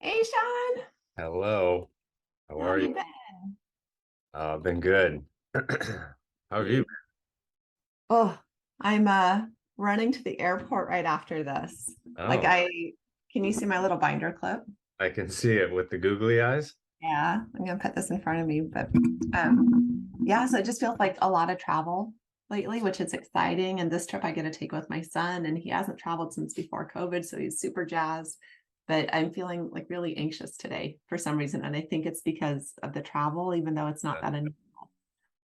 Hey, Sean. Hello, how How have are you? you been? Been good. How have you Great. Oh, I'm running to the airport right after this. been? Like Oh, can you see my little binder clip? I can see it with the googly eyes. Yeah, I'm gonna put this in front of me, but yeah, so it just feels like a lot of travel lately, which is exciting. And this trip I get to take with my son, and he hasn't traveled since before COVID, so he's super jazzed. But I'm feeling like really anxious today for some reason, and I think it's because of the travel, even though it's not Uh, that unusual.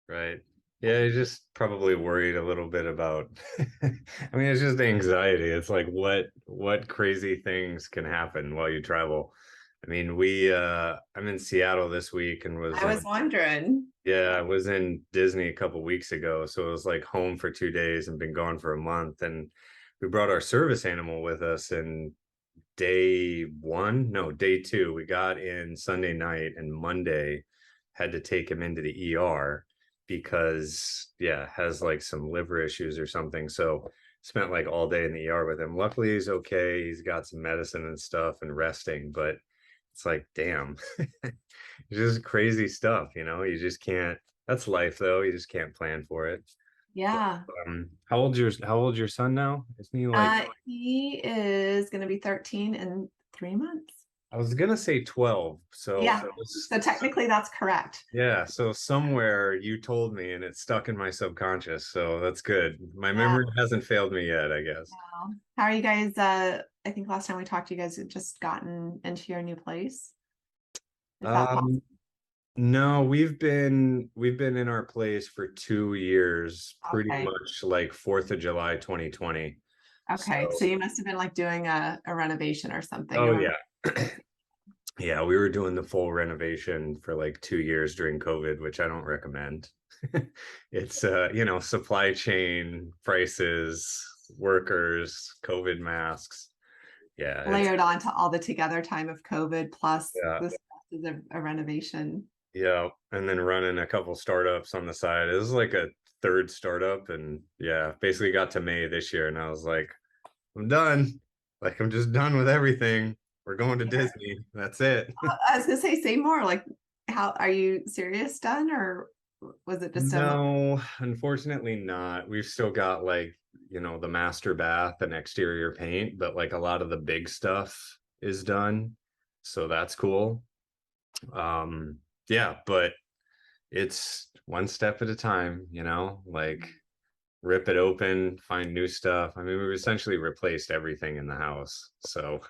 right. Yeah, you're just probably worried a little bit about I mean, it's just anxiety. It's like what crazy things can happen while you travel. I mean, I'm in Seattle this week and was I in was wondering. yeah, I was in Disney a couple weeks ago, so it was like home for 2 days and been gone for a month. And we brought our service animal with us, and day one, no, day two, we got in Sunday night and Monday had to take him into the ER because, yeah, has like some liver issues or something. So spent like all day in the ER with him. Luckily, he's okay. He's got some medicine and stuff and resting, but it's like, damn, it's just crazy stuff, you just can't. That's life, though. You just can't plan for it. Yeah. How old's your son now? Isn't he like He is going to be 13 in 3 months. I was gonna say 12. So Yeah. So technically that's correct. yeah, so somewhere you told me and it stuck in my subconscious. So that's good. My Yeah. memory hasn't failed me yet, I guess. Wow. How are you guys? I think last time we talked, you guys had just gotten into your new place. Is that possible? Um, no, we've been in our place for 2 years, pretty Okay. much like 4th of July 2020. Okay. So So you must have been like doing a renovation or something. I oh remember. yeah. Yeah, we were doing the full renovation for like 2 years during COVID, which I don't recommend. It's supply chain prices, workers, COVID masks. Yeah, it's Layered onto all the together time of COVID plus yeah, the stresses of a renovation. yeah. And then running a couple startups on the side. This is like a third startup, and yeah, basically got to May this year, and I was like, I'm done. Like I'm just done with everything. We're going to Yeah. Disney. That's it. I was gonna say more. Like, how are you serious done, or was it just a No, unfortunately not. We've still got like, the master bath and exterior paint, but like a lot of the big stuff is done. So that's cool. Yeah, but it's one step at a time, like rip it open, find new stuff. I mean, we've essentially replaced everything in the house. So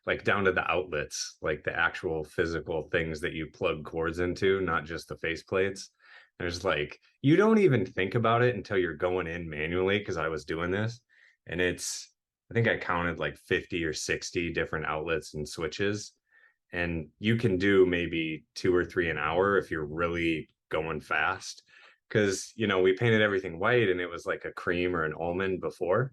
like down to the outlets, like the actual physical things that you plug cords into, not just the faceplates. There's like you don't even think about it until you're going in manually because I was doing this. And I think I counted like 50 or 60 different outlets and switches. And you can do maybe two or three an hour if you're really going fast because we painted everything white and it was like a cream or an almond before.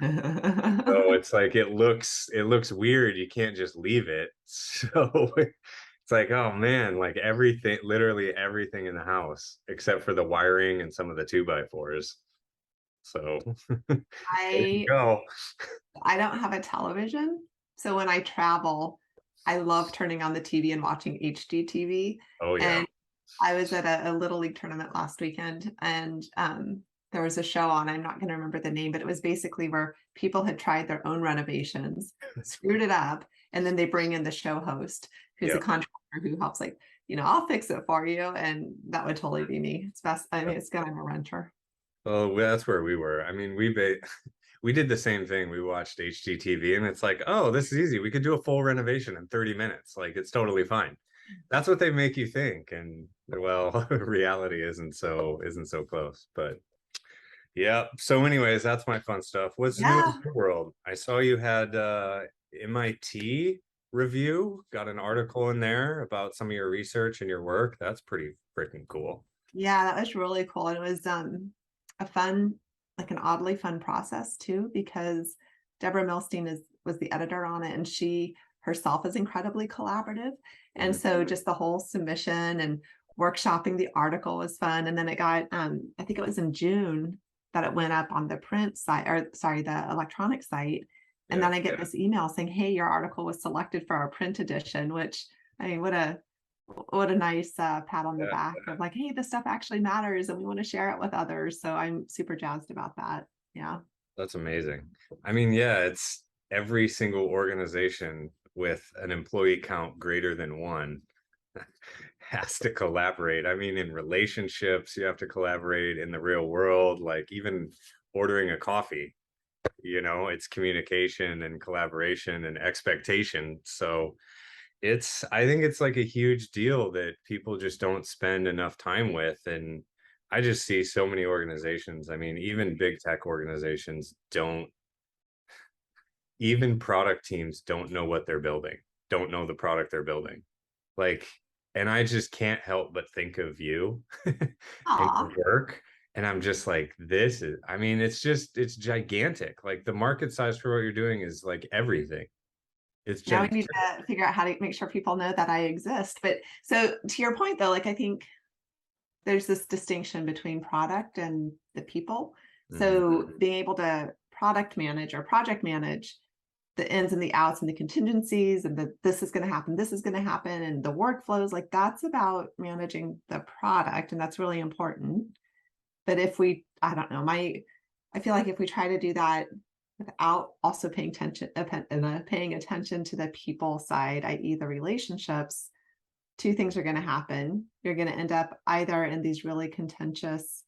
So it's like it looks weird. You can't just leave it. So it's like, oh man, like everything, literally everything in the house except for the wiring and some of the 2x4s. So there you I go. I don't have a television, so when I travel, I love turning on the TV and watching HD TV. Oh yeah. And I was at a little league tournament last weekend, and there was a show on. I'm not going to remember the name, but it was basically where people had tried their own renovations, screwed it up, and then they bring in the show host, who's a Yep. contractor who helps, like, I'll fix it for you, and that would totally be me. It's best. I mean, it's good. I'm a renter. Oh, well, that's where we were. I mean, we did the same thing. We watched HGTV and it's like, oh, this is easy. We could do a full renovation in 30 minutes. Like it's totally fine. That's what they make you think. And well, reality isn't so close. But yeah. So anyways, that's my fun stuff. What's new in Yeah. your world? I saw you had MIT review, got an article in there about some of your research and your work. That's pretty freaking cool. Yeah, that was really cool. And it was a fun, like an oddly fun process too, because Deborah Milstein was the editor on it, and she herself is incredibly collaborative. And Mhm. so just the whole submission and workshopping the article was fun. And then it got I think it was in June that it went up on the print site, or sorry, the electronic site. And Yeah. then I get this email saying, hey, your article was selected for our print edition, which I mean, what a nice pat on the Yeah. back of like, hey, this stuff actually matters and we want to share it with others. So I'm super jazzed about that. Yeah. That's amazing. I mean, yeah, it's every single organization with an employee count greater than one has to collaborate. I mean, in relationships, you have to collaborate in the real world, like even ordering a coffee, it's communication and collaboration and expectation. So I think it's like a huge deal that people just don't spend enough time with. And I just see so many organizations. I mean, even big tech organizations don't, even product teams don't know what they're building, don't know the product they're building. Like, and I just can't help but think of you and Aw. your work. And I'm just like, I mean, it's gigantic. Like the market size for what you're doing is like everything. It's Now we gigantic. need to figure out how to make sure people know that I exist. But so to your point though, like I think there's this distinction between product and the people. Mhm. So being able to product manage or project manage the ins and the outs and the contingencies and the this is going to happen, this is going to happen, and the workflows, like that's about managing the product, and that's really important. But if we, I don't know, I feel like if we try to do that without also paying attention to the people side, i.e., the relationships, two things are going to happen. You're going to end up either in these really contentious,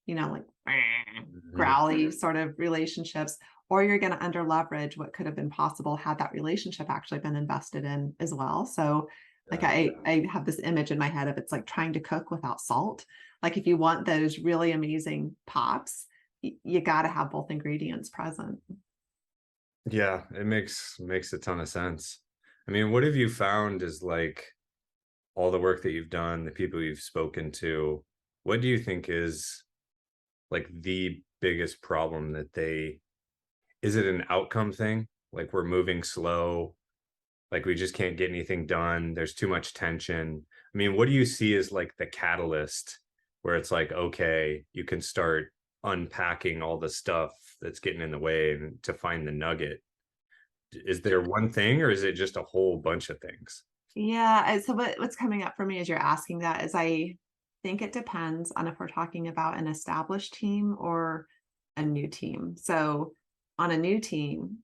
like Mhm. growly sort of relationships, or you're going to under leverage what could have been possible had that relationship actually been invested in as well. So like Yeah. I have this image in my head of it's like trying to cook without salt. Like if you want those really amazing pops, you got to have both ingredients present. Yeah, it makes a ton of sense. I mean, what have you found is like all the work that you've done, the people you've spoken to, what do you think is like the biggest problem that is it an outcome thing? Like we're moving slow, like we just can't get anything done, there's too much tension. I mean, what do you see as like the catalyst where it's like, okay, you can start unpacking all the stuff that's getting in the way and to find the nugget? Is there one thing or is it just a whole bunch of things? Yeah. And so what's coming up for me as you're asking that is I think it depends on if we're talking about an established team or a new team. So on a new team,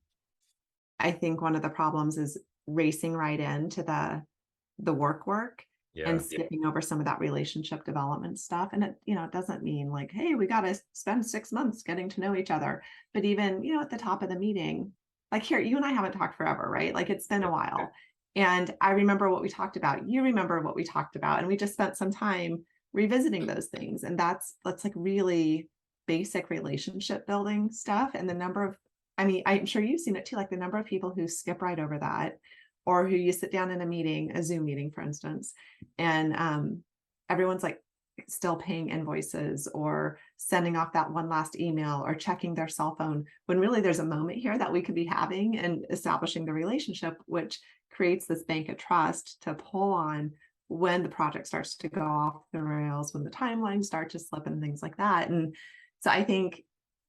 I think one of the problems is racing right into the work and Yeah. skipping over some of that relationship development stuff. And it doesn't mean like, hey, we got to spend 6 months getting to know each other. But even, at the top of the meeting, like here, you and I haven't talked forever, right? Like it's been a while. And I remember what we talked about. You remember what we talked about. And we just spent some time revisiting those things. And that's like really basic relationship building stuff. And the number of, I mean, I'm sure you've seen it too, like the number of people who skip right over that, or who you sit down in a meeting, a Zoom meeting, for instance, and everyone's like still paying invoices or sending off that one last email or checking their cell phone when really there's a moment here that we could be having and establishing the relationship, which creates this bank of trust to pull on when the project starts to go off the rails, when the timelines start to slip and things like that. And so I think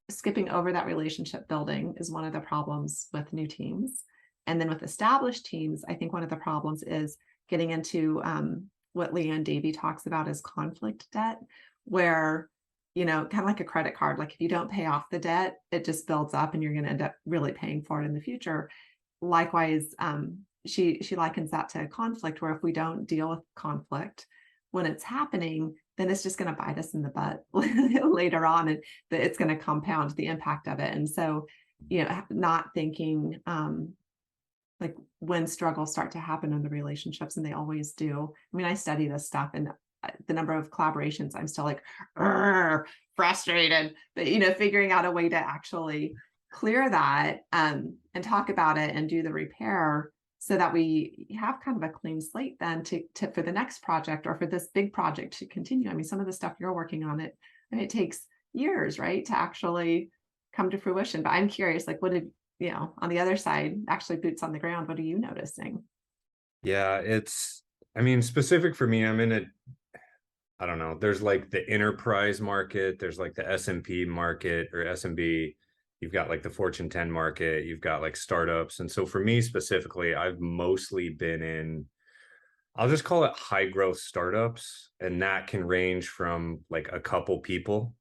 skipping over that relationship building is one of the problems with new teams. And then with established teams, I think one of the problems is getting into what Leanne Davey talks about as conflict debt, where, kind of like a credit card, like if you don't pay off the debt, it just builds up and you're going to end up really paying for it in the future. Likewise, she likens that to conflict, where if we don't deal with conflict when it's happening, then it's just going to bite us in the butt later on, and that it's going to compound the impact of it. And so, not thinking like when struggles start to happen in the relationships, and they always do. I mean, I study this stuff, and the number of collaborations, I'm still like frustrated, but figuring out a way to actually clear that and talk about it and do the repair so that we have kind of a clean slate then to for the next project or for this big project to continue. I mean, some of the stuff you're working on, it takes years, right, to actually come to fruition. But I'm curious, like, what did on the other side, actually boots on the ground, what are you noticing? Yeah, I mean, specific for me, I don't know, there's like the enterprise market, there's like the S&P market or SMB, you've got like the Fortune 10 market, you've got like startups. And so for me specifically, I've mostly been in, I'll just call it high growth startups. And that can range from like a couple people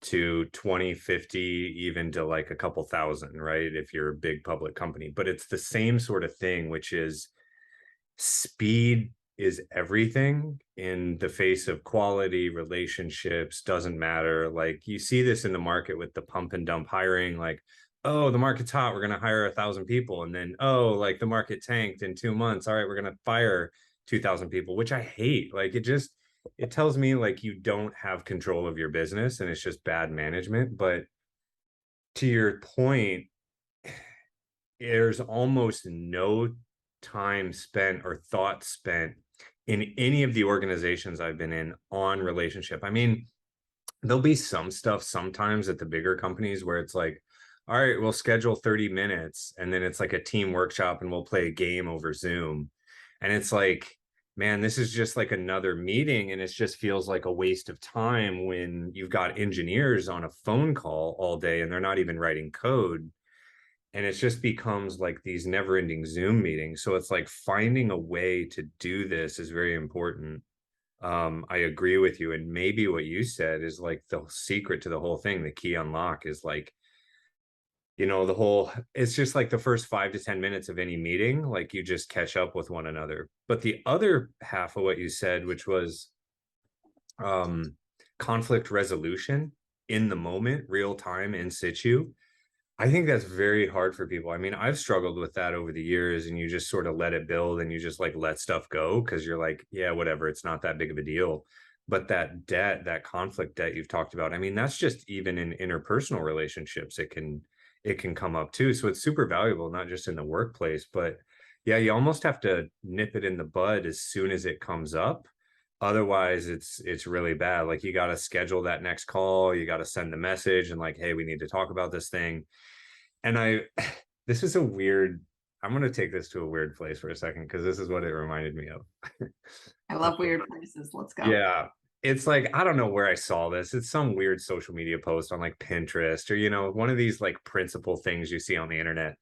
to 20, 50, even to like a couple thousand, right? If you're a big public company. But it's the same sort of thing, which is speed is everything in the face of quality, relationships, doesn't matter. Like you see this in the market with the pump and dump hiring, like, oh, the market's hot, we're going to hire 1,000 people. And then, oh, like the market tanked in 2 months. All right, we're going to fire 2,000 people, which I hate. Like it tells me like you don't have control of your business and it's just bad management. But to your point, there's almost no time spent or thought spent in any of the organizations I've been in on relationship. I mean, there'll be some stuff sometimes at the bigger companies where it's like, all right, we'll schedule 30 minutes and then it's like a team workshop and we'll play a game over Zoom. And it's like, man, this is just like another meeting and it just feels like a waste of time when you've got engineers on a phone call all day and they're not even writing code. And it just becomes like these never-ending Zoom meetings. So it's like finding a way to do this is very important. I agree with you. And maybe what you said is like the secret to the whole thing, the key unlock is like, it's just like the first 5 to 10 minutes of any meeting, like you just catch up with one another. But the other half of what you said, which was conflict resolution in the moment, real time, in situ, I think that's very hard for people. I mean, I've struggled with that over the years, and you just sort of let it build and you just like let stuff go because you're like, yeah, whatever, it's not that big of a deal. But that debt, that conflict debt you've talked about, I mean, that's just even in interpersonal relationships, it can come up too. So it's super valuable, not just in the workplace, but yeah, you almost have to nip it in the bud as soon as it comes up. Otherwise, it's really bad. Like you got to schedule that next call, you got to send the message and like, hey, we need to talk about this thing. And this is a weird, I'm going to take this to a weird place for a second because this is what it reminded me of. I love weird places. Let's go. Yeah. It's like, I don't know where I saw this. It's some weird social media post on like Pinterest or, one of these like principal things you see on the internet.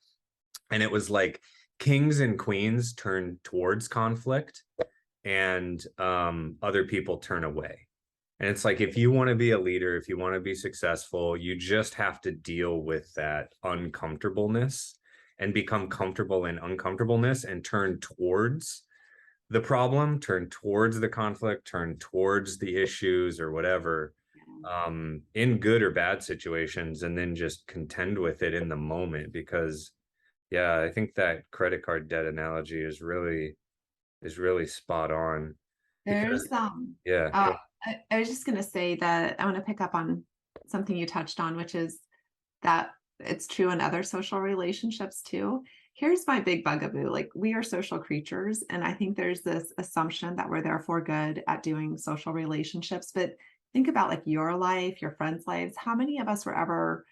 And it was like kings and queens turn towards conflict and other people turn away. And it's like, if you want to be a leader, if you want to be successful, you just have to deal with that uncomfortableness and become comfortable in uncomfortableness and turn towards the problem, turn towards the conflict, turn towards the issues or whatever, in good or bad situations, and then just contend with it in the moment. Because, yeah, I think that credit card debt analogy is really spot on. Because, There's yeah, I was just going to say that I want to pick up on something you touched on, which is that it's true in other social relationships too. Here's my big bugaboo. Like we are social creatures, and I think there's this assumption that we're therefore good at doing social relationships. But think about like your life, your friends' lives. How many of us were ever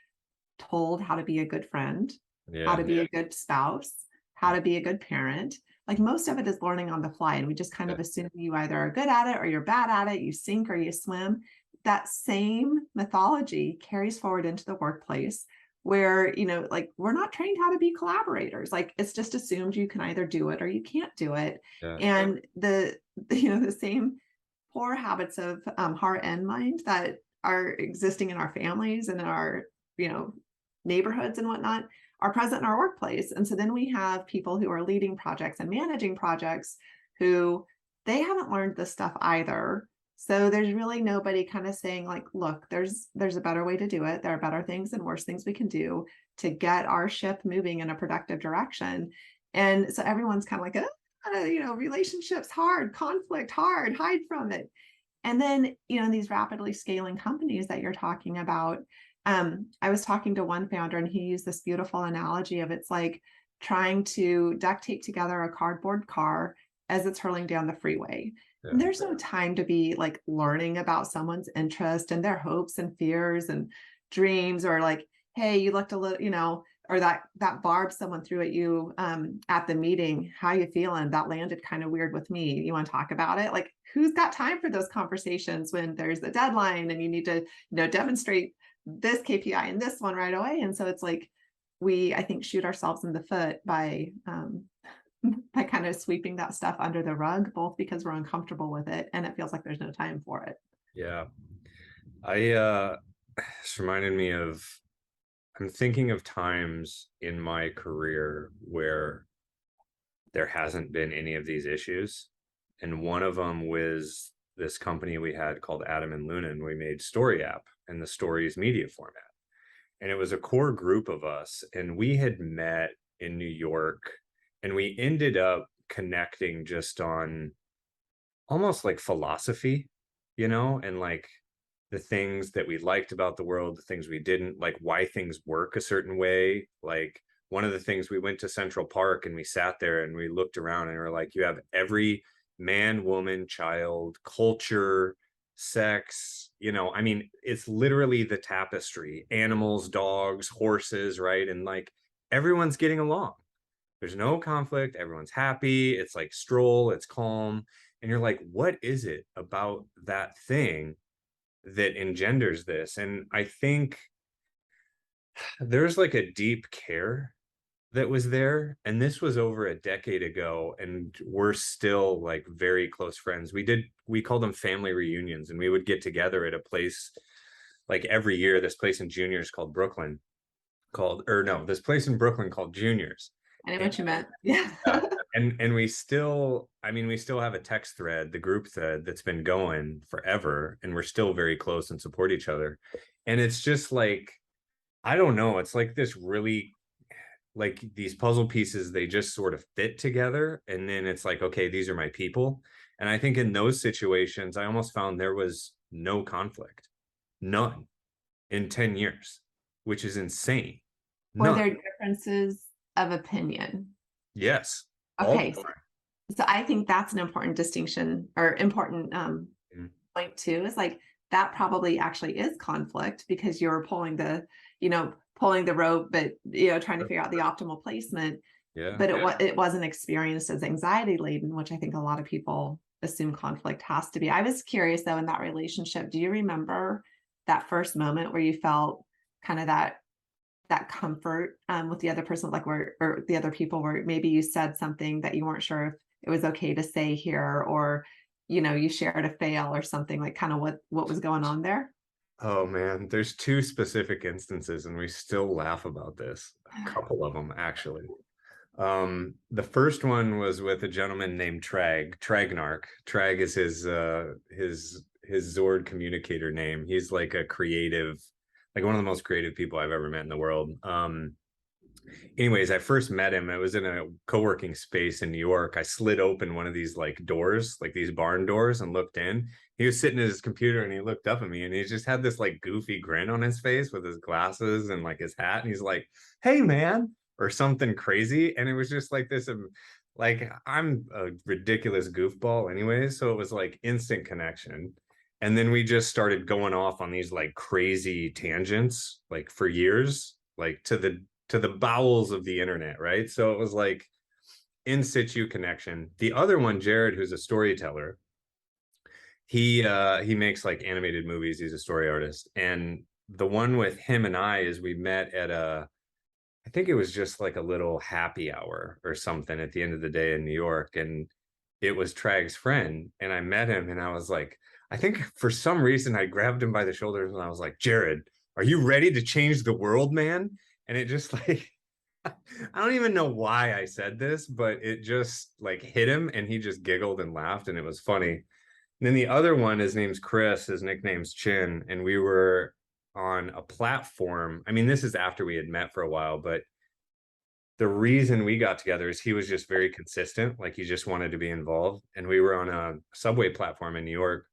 told how to be a good friend, how yeah, to be a good spouse, how to be a good parent? Like most of it is learning on the fly, and we just kind yeah, of assume you either are good at it or you're bad at it, you sink or you swim. That same mythology carries forward into the workplace where, like we're not trained how to be collaborators. Like it's just assumed you can either do it or you can't do it. yeah, And the same poor habits of heart and mind that are existing in our families and in our, you know, neighborhoods and whatnot are present in our workplace. And so then we have people who are leading projects and managing projects who they haven't learned this stuff either. So there's really nobody kind of saying like, look, there's a better way to do it. There are better things and worse things we can do to get our ship moving in a productive direction. And so everyone's kind of like, relationships hard, conflict hard, hide from it. And then, in these rapidly scaling companies that you're talking about, I was talking to one founder and he used this beautiful analogy of it's like trying to duct tape together a cardboard car as it's hurling down the freeway. yeah, And there's no time to be like learning about someone's interest and their hopes and fears and dreams, or like, hey, you looked a little, or that barb someone threw at you at the meeting. How you feeling? That landed kind of weird with me. You want to talk about it? Like, who's got time for those conversations when there's a deadline and you need to, demonstrate this KPI and this one right away. And so it's like, I think, shoot ourselves in the foot by kind of sweeping that stuff under the rug, both because we're uncomfortable with it and it feels like there's no time for it. Yeah. It's reminded me of, I'm thinking of times in my career where there hasn't been any of these issues. And one of them was this company we had called Adam and Luna, and we made Story App and the Stories media format. And it was a core group of us, and we had met in New York, and we ended up connecting just on almost like philosophy, and like the things that we liked about the world, the things we didn't, like why things work a certain way. Like one of the things, we went to Central Park and we sat there and we looked around and we're like, you have every man, woman, child, culture, sex, I mean, it's literally the tapestry, animals, dogs, horses, right? And like everyone's getting along. There's no conflict. Everyone's happy. It's like stroll, it's calm. And you're like, what is it about that thing that engenders this? And I think there's like a deep care that was there. And this was over a decade ago. And we're still like very close friends. We called them family reunions, and we would get together at a place like every year, this place in Juniors called Brooklyn, this place in Brooklyn called Juniors. I know what you meant. Yeah. And we still have a text thread, the group thread, that's been going forever, and we're still very close and support each other. And it's just like, I don't know, it's like this really, like these puzzle pieces, they just sort of fit together, and then it's like, okay, these are my people. And I think in those situations, I almost found there was no conflict, none, in 10 years, which is insane. Were None. there differences of opinion? Yes. Okay. So I think that's an important distinction, or important point too, is like that probably actually is conflict, because you're pulling the rope, but trying to figure out the optimal placement. Yeah. But it wasn't experienced as anxiety laden, which I think a lot of people assume conflict has to be. I was curious though, in that relationship, do you remember that first moment where you felt kind of that comfort with the other person, like or the other people, where maybe you said something that you weren't sure if it was okay to say here, or you shared a fail or something, like kind of what was going on there? Oh man, there's two specific instances, and we still laugh about this. A couple of them, actually. The first one was with a gentleman named Tragnark. Trag is his Zord communicator name. He's like a creative, like one of the most creative people I've ever met in the world. Anyways, I first met him. I was in a co-working space in New York. I slid open one of these like doors, like these barn doors, and looked in. He was sitting at his computer, and he looked up at me, and he just had this like goofy grin on his face with his glasses and like his hat. And he's like, "Hey man," or something crazy. And it was just like this, like I'm a ridiculous goofball anyways. So it was like instant connection. And then we just started going off on these like crazy tangents, like for years, like to the bowels of the internet, right? So it was like in situ connection. The other one, Jared, who's a storyteller, he makes like animated movies. He's a story artist. And the one with him and I is we met at I think it was just like a little happy hour or something at the end of the day in New York. And it was Trag's friend. And I met him, and I was like, I think for some reason I grabbed him by the shoulders and I was like, "Jared, are you ready to change the world, man?" And it just like, I don't even know why I said this, but it just like hit him, and he just giggled and laughed, and it was funny. And then the other one, his name's Chris, his nickname's Chin, and we were on a platform. I mean, this is after we had met for a while, but the reason we got together is he was just very consistent. Like he just wanted to be involved. And we were on a subway platform in New York,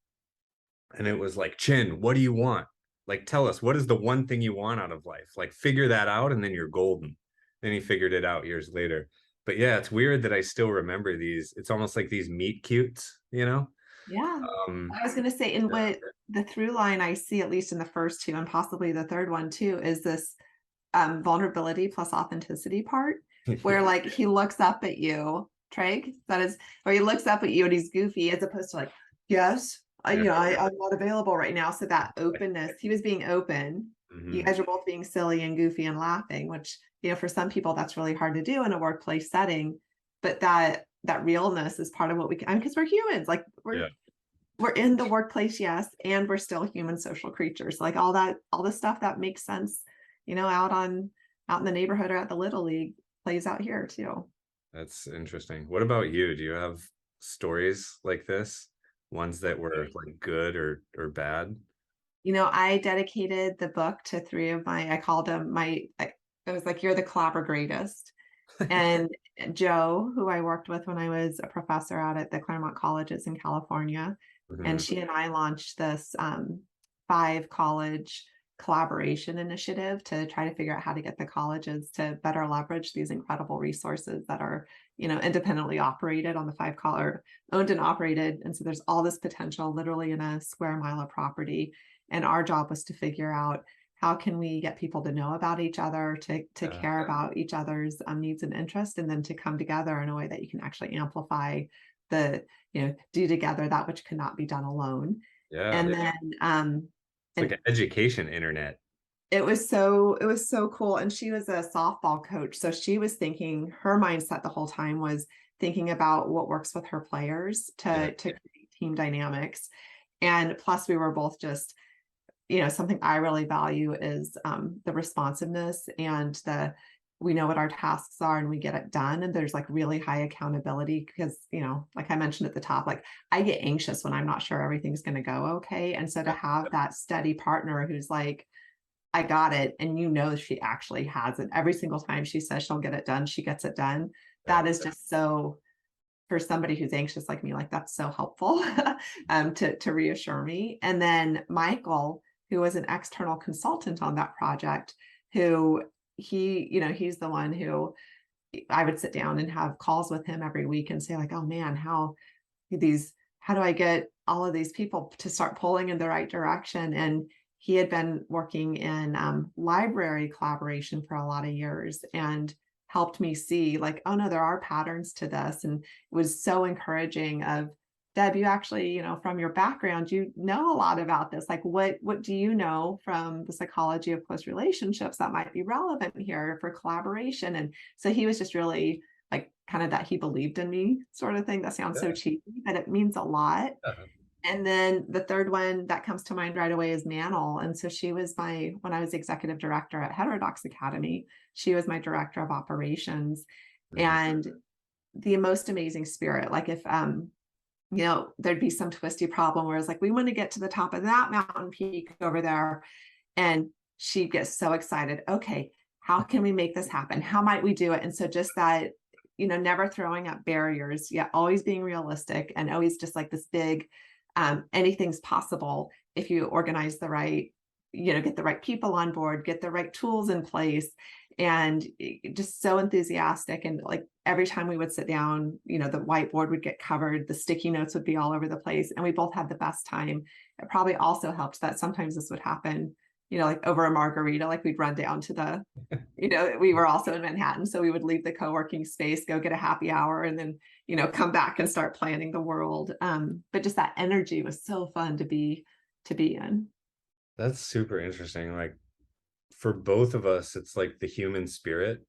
and it was like, "Chin, what do you want? Like, tell us, what is the one thing you want out of life? Like, figure that out, and then you're golden." Then he figured it out years later. But yeah, it's weird that I still remember these. It's almost like these meet cutes, Yeah. I was going to say, in what the through line I see, at least in the first two and possibly the third one too, is this vulnerability plus authenticity part, where like he looks up at you, Treg, that is, where he looks up at you and he's goofy, as opposed to like, "Yes, I'm not available right now." So that openness, he was being open, you Mhm. guys are both being silly and goofy and laughing, which, for some people that's really hard to do in a workplace setting. But that realness is part of what we can, because we're humans, like Yeah. we're in the workplace, yes, and we're still human social creatures. Like all the stuff that makes sense, out in the neighborhood or at the little league plays out here too. That's interesting. What about you? Do you have stories like this? Ones that were like good or bad? I dedicated the book to three of I called them it was like, you're the collabor greatest. And Joe, who I worked with when I was a professor out at the Claremont colleges in California, and Mhm. she and I launched this 5 college collaboration initiative to try to figure out how to get the colleges to better leverage these incredible resources that are, independently operated on the 5 collar, owned and operated. And so there's all this potential literally in a square mile of property. And our job was to figure out, how can we get people to know about each other, to Yeah. care about each other's needs and interests, and then to come together in a way that you can actually amplify do together that which cannot be done alone. Yeah. And then It's like and an education internet. it was so cool. And she was a softball coach, so she was thinking, her mindset the whole time was thinking about what works with her players Yeah. to create team dynamics. And plus we were both just, something I really value is the responsiveness and we know what our tasks are and we get it done. And there's like really high accountability because, like I mentioned at the top, like I get anxious when I'm not sure everything's going to go okay. And so to have that steady partner who's like, I got it. And she actually has it. Every single time she says she'll get it done, she gets it done. Yeah. That is just so, for somebody who's anxious like me, like that's so helpful to reassure me. And then Michael, who was an external consultant on that project, who he's the one who I would sit down and have calls with him every week and say like, oh man, how do I get all of these people to start pulling in the right direction? And he had been working in library collaboration for a lot of years and helped me see like, oh no, there are patterns to this. And it was so encouraging of, Deb, you actually, from your background, you know a lot about this. Like what do you know from the psychology of close relationships that might be relevant here for collaboration? And so he was just really like kind of that he believed in me sort of thing. That sounds so Yeah. cheesy, but it means a lot. Yeah. And then the third one that comes to mind right away is Mantle. And so she was when I was executive director at Heterodox Academy, she was my director of operations. Mhm. And the most amazing spirit. Like if there'd be some twisty problem where it's like, we want to get to the top of that mountain peak over there. And she'd get so excited. Okay, how can we make this happen? How might we do it? And so just that, never throwing up barriers, yet always being realistic and always just like this big, anything's possible if you organize the right, get the right people on board, get the right tools in place, and just so enthusiastic. And like every time we would sit down, the whiteboard would get covered, the sticky notes would be all over the place, and we both had the best time. It probably also helped that sometimes this would happen, like over a margarita, like we'd run down to we were also in Manhattan. So we would leave the co-working space, go get a happy hour, and then, come back and start planning the world. But just that energy was so fun to be in. That's super interesting. Like for both of us, it's like the human spirit.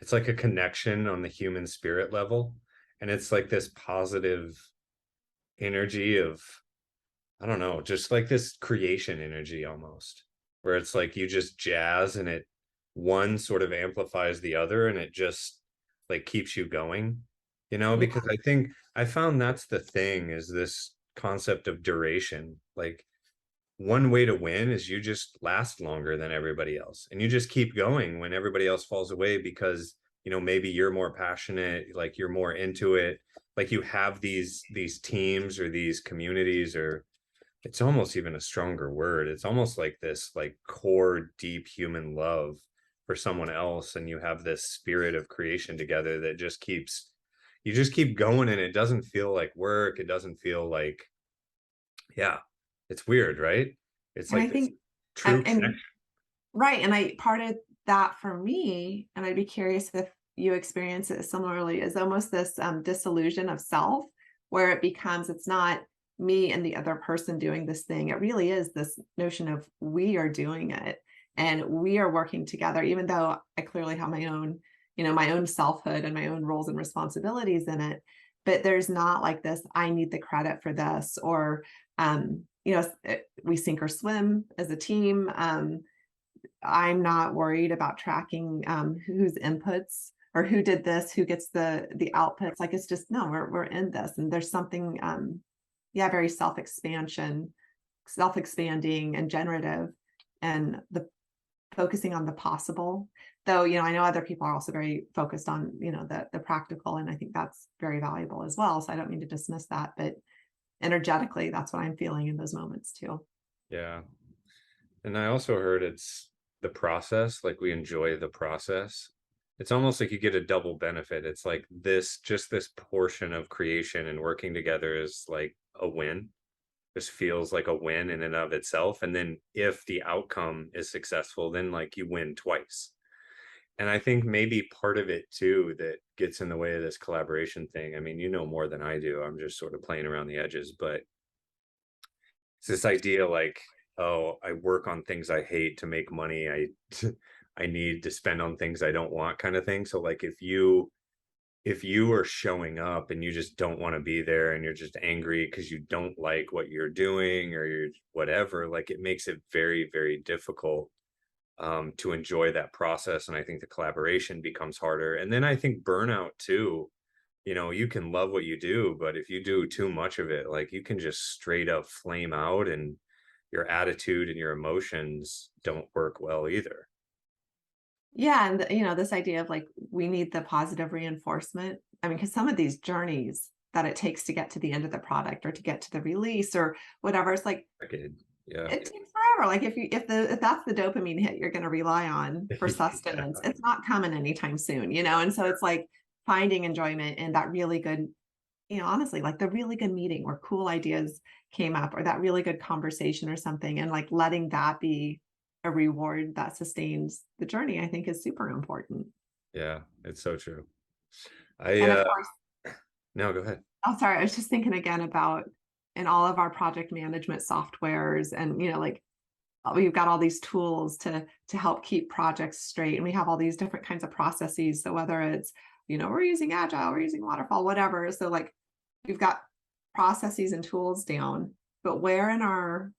It's like a connection on the human spirit level. And it's like this positive energy of, I don't know, just like this creation energy almost, where it's like you just jazz and it one sort of amplifies the other and it just like keeps you going, Yeah. because I think I found that's the thing is this concept of duration. Like one way to win is you just last longer than everybody else and you just keep going when everybody else falls away because maybe you're more passionate, like you're more into it, like you have these teams or these communities, or it's almost even a stronger word, it's almost like this like core deep human love for someone else, and you have this spirit of creation together that just keeps you just keep going, and it doesn't feel like work, it doesn't feel like, yeah, it's weird, right? It's And I like this think, true and connection. right. And I part of that for me, and I'd be curious if you experience it similarly, is almost this disillusion of self, where it becomes, it's not me and the other person doing this thing. It really is this notion of we are doing it. And we are working together, even though I clearly have my own, my own selfhood and my own roles and responsibilities in it. But there's not like this, I need the credit for this, or, we sink or swim as a team. I'm not worried about tracking whose inputs or who did this, who gets the outputs. Like, it's just, no, we're in this, and there's something, very self-expanding and generative, and the focusing on the possible. Though, I know other people are also very focused on, the practical, and I think that's very valuable as well. So I don't mean to dismiss that, but energetically, that's what I'm feeling in those moments too. Yeah. And I also heard it's the process, like we enjoy the process. It's almost like you get a double benefit. It's like just this portion of creation and working together is like a win. Just feels like a win in and of itself. And then if the outcome is successful, then like you win twice. And I think maybe part of it too that gets in the way of this collaboration thing. I mean, you know more than I do. I'm just sort of playing around the edges, but it's this idea like, oh, I work on things I hate to make money. I need to spend on things I don't want, kind of thing. So like if you are showing up and you just don't want to be there and you're just angry because you don't like what you're doing or you're whatever, like it makes it very, very difficult to enjoy that process. And I think the collaboration becomes harder. And then I think burnout too. You can love what you do, but if you do too much of it, like you can just straight up flame out, and your attitude and your emotions don't work well either. Yeah, and this idea of like we need the positive reinforcement. I mean, because some of these journeys that it takes to get to the end of the product or to get to the release or whatever, it's like Decade. Yeah. it takes forever. Like if that's the dopamine hit you're going to rely on for Yeah. sustenance, it's not coming anytime soon. And so it's like finding enjoyment in that really good, honestly, like the really good meeting where cool ideas came up, or that really good conversation or something, and like letting that be a reward that sustains the journey, I think is super important. Yeah, it's so true. I And of course, no, go ahead. oh, sorry, I was just thinking again about in all of our project management softwares, and like we've got all these tools to help keep projects straight, and we have all these different kinds of processes. So whether it's, we're using agile, we're using waterfall, whatever. So like we've got processes and tools down, but where in our,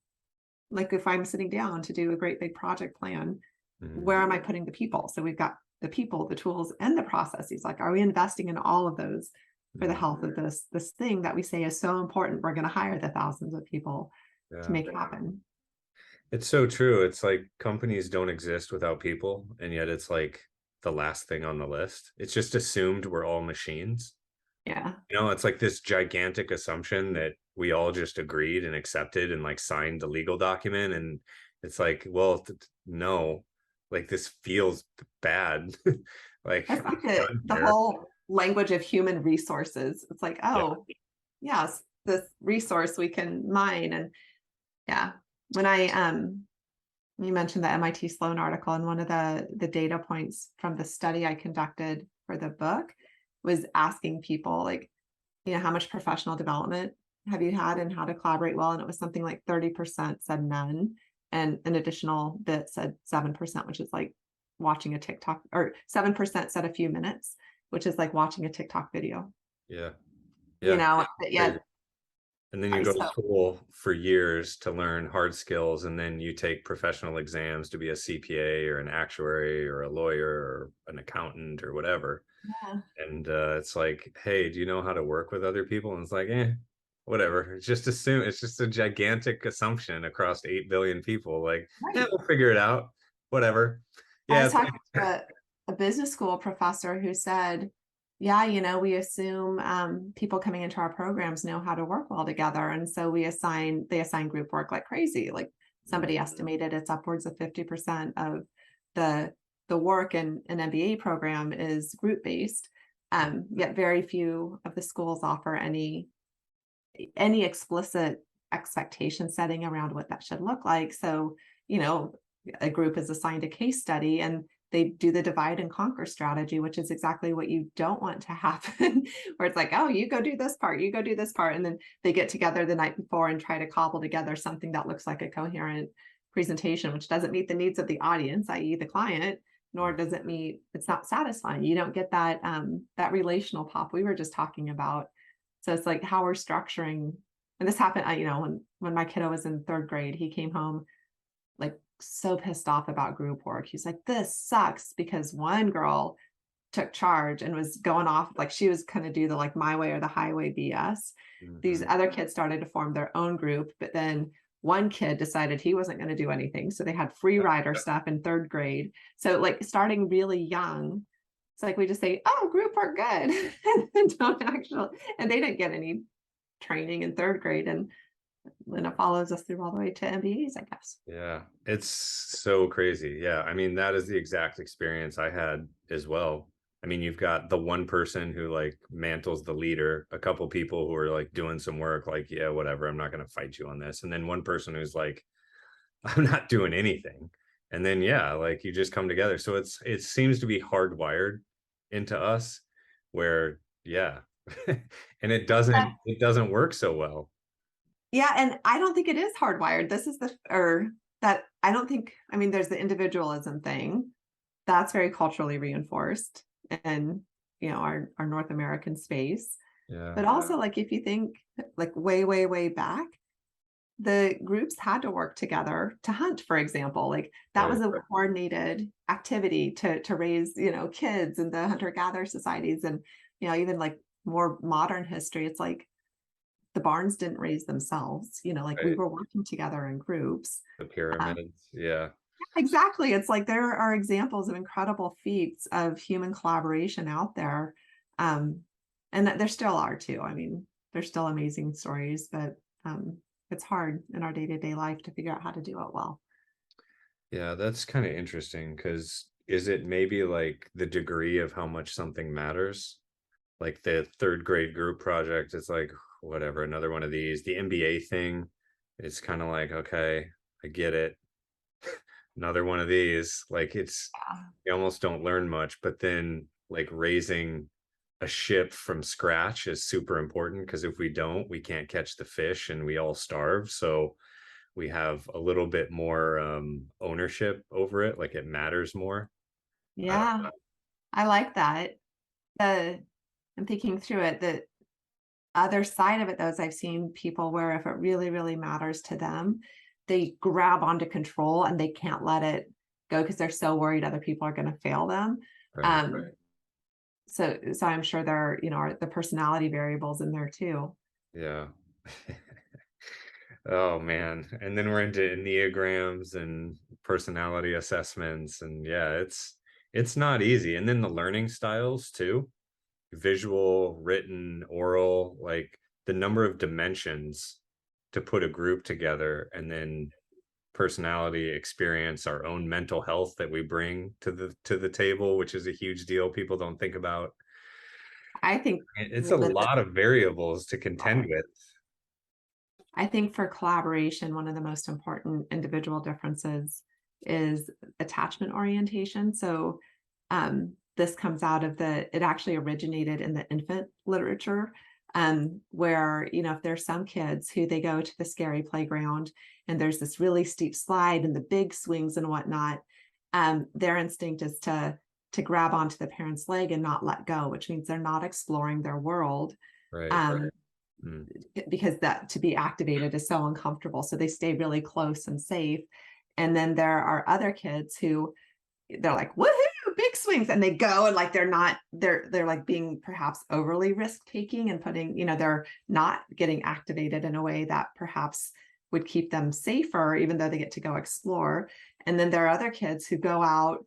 like if I'm sitting down to do a great big project plan, Mhm. where am I putting the people? So we've got the people, the tools, and the processes. Like, are we investing in all of those for the Mhm. health of this thing that we say is so important? We're going to hire the thousands of people to Yeah. make it happen. It's so true. It's like companies don't exist without people, and yet it's like the last thing on the list. It's just assumed we're all machines. Yeah. It's like this gigantic assumption that we all just agreed and accepted and like signed the legal document. And it's like, well, no, like this feels bad. Like It's like we've done the here. whole language of human resources. It's like, Yeah. oh, yes, this resource we can mine. And yeah, when you mentioned the MIT Sloan article, and one of the data points from the study I conducted for the book was asking people like, how much professional development have you had and how to collaborate well? And it was something like 30% said none. And an additional bit said 7%, which is like watching a TikTok, or 7% said a few minutes, which is like watching a TikTok video, Yeah. Yeah. but Crazy. yet And then you I go to so school for years to learn hard skills, and then you take professional exams to be a CPA or an actuary or a lawyer or an accountant or whatever. yeah, And it's like, hey, do you know how to work with other people? And it's like, whatever. It's just a gigantic assumption across 8 billion people. Like, yeah, right. we'll figure it out. Whatever. I Yeah, was it's talking like, to a business school professor who said, yeah, we assume people coming into our programs know how to work well together. And so they assign group work like crazy. Like somebody estimated it's upwards of 50% of the work in an MBA program is group based. Yet very few of the schools offer any explicit expectation setting around what that should look like. So, a group is assigned a case study and they do the divide and conquer strategy, which is exactly what you don't want to happen, where it's like, oh, you go do this part, you go do this part. And then they get together the night before and try to cobble together something that looks like a coherent presentation, which doesn't meet the needs of the audience, i.e. the client, nor does it meet, it's not satisfying. You don't get that, that relational pop we were just talking about. So it's like how we're structuring, and this happened, when my kiddo was in third grade, he came home like so pissed off about group work. He's like, this sucks, because one girl took charge and was going off, like she was going to do the like my way or the highway BS. These other kids started to form their own group, but then one kid decided he wasn't going to do anything. So they had free rider stuff in third grade. So like starting really young, it's like we just say, oh, group work good. And don't actually, and they didn't get any training in third grade. And then it follows us through all the way to MBAs, I guess. Yeah, it's so crazy. Yeah, I mean, that is the exact experience I had as well. I mean, you've got the one person who like mantles the leader, a couple people who are like doing some work, like, yeah, whatever, I'm not going to fight you on this. And then one person who's like, I'm not doing anything. And then, yeah, like you just come together. So it seems to be hardwired into us where, yeah, and it doesn't work so well. Yeah, and I don't think it is hardwired. This is that I don't think, I mean, there's the individualism thing that's very culturally reinforced in, our North American space. Yeah. But also, like, if you think like way, way, way back, the groups had to work together to hunt, for example. Like that was a coordinated activity to raise, kids in the hunter-gatherer societies. And, even like more modern history, it's like the barns didn't raise themselves, like we were working together in groups. The pyramids. Yeah. Exactly. It's like there are examples of incredible feats of human collaboration out there. And there still are too. I mean, there's still amazing stories, but it's hard in our day-to-day life to figure out how to do it well. Yeah, that's kind of interesting because is it maybe like the degree of how much something matters? Like the third grade group project, it's like, whatever, another one of these. The MBA thing, it's kind of like, okay, I get it. Another one of these. Like you almost don't learn much, but then like raising a ship from scratch is super important because if we don't, we can't catch the fish and we all starve. So we have a little bit more ownership over it, like it matters more. Yeah, I like that. I'm thinking through it. The other side of it, though, is I've seen people where if it really, really matters to them, they grab onto control and they can't let it go because they're so worried other people are going to fail them. Right. So I'm sure there are the personality variables in there too. Yeah. Oh man. And then we're into Enneagrams and personality assessments. And yeah, it's not easy. And then the learning styles too. Visual, written, oral, like the number of dimensions to put a group together, and then personality, experience, our own mental health that we bring to the table, which is a huge deal people don't think about. I think It's a lot of variables to contend with. I think for collaboration, one of the most important individual differences is attachment orientation. So this comes out of it actually originated in the infant literature, where, if there's some kids who they go to the scary playground and there's this really steep slide and the big swings and whatnot, their instinct is to grab onto the parent's leg and not let go, which means they're not exploring their world. Right. Because that to be activated is so uncomfortable. So they stay really close and safe. And then there are other kids who they're like, woohoo, big swings. And they go and like, they're like being perhaps overly risk taking and putting, they're not getting activated in a way that perhaps would keep them safer, even though they get to go explore. And then there are other kids who go out,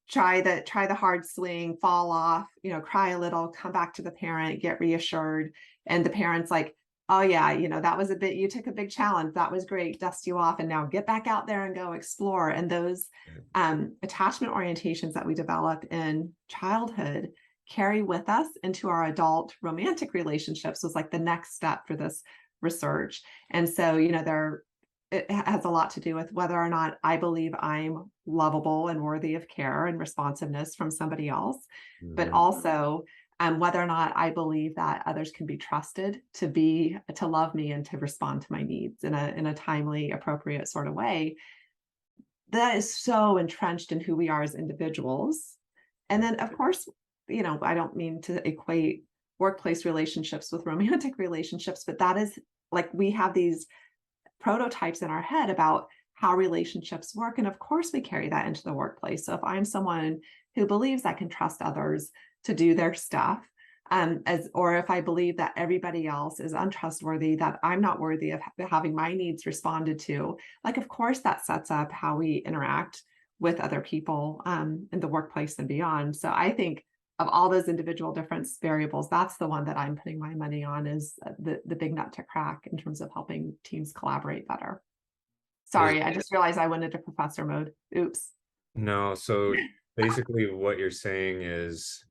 try the hard swing, fall off, cry a little, come back to the parent, get reassured. And the parent's like, oh yeah, that was you took a big challenge. That was great. Dust you off and now get back out there and go explore. And those attachment orientations that we develop in childhood carry with us into our adult romantic relationships was like the next step for this research. And so, it has a lot to do with whether or not I believe I'm lovable and worthy of care and responsiveness from somebody else, but also whether or not I believe that others can be trusted to love me and to respond to my needs in a timely, appropriate sort of way. That is so entrenched in who we are as individuals. And then, of course, I don't mean to equate workplace relationships with romantic relationships, but that is like we have these prototypes in our head about how relationships work. And of course, we carry that into the workplace. So if I'm someone who believes I can trust others to do their stuff, or if I believe that everybody else is untrustworthy, that I'm not worthy of having my needs responded to, like, of course, that sets up how we interact with other people in the workplace and beyond. So I think of all those individual different variables, that's the one that I'm putting my money on is the big nut to crack in terms of helping teams collaborate better. Is Sorry, I just realized I went into professor mode. Oops. no, so basically what you're saying is,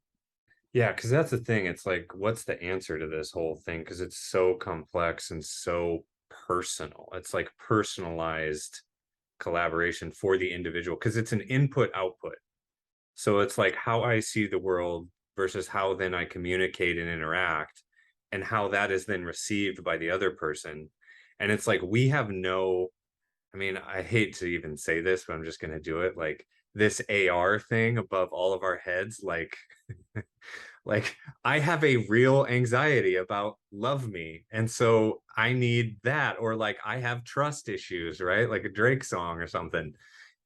yeah, because that's the thing. It's like, what's the answer to this whole thing? Because it's so complex and so personal. It's like personalized collaboration for the individual because it's an input output. So it's like how I see the world versus how then I communicate and interact and how that is then received by the other person. And it's like we have no, I mean, I hate to even say this, but I'm just going to do it. Like this AR thing above all of our heads, like like I have a real anxiety about love me. And so I need that. Or like I have trust issues, right? Like a Drake song or something.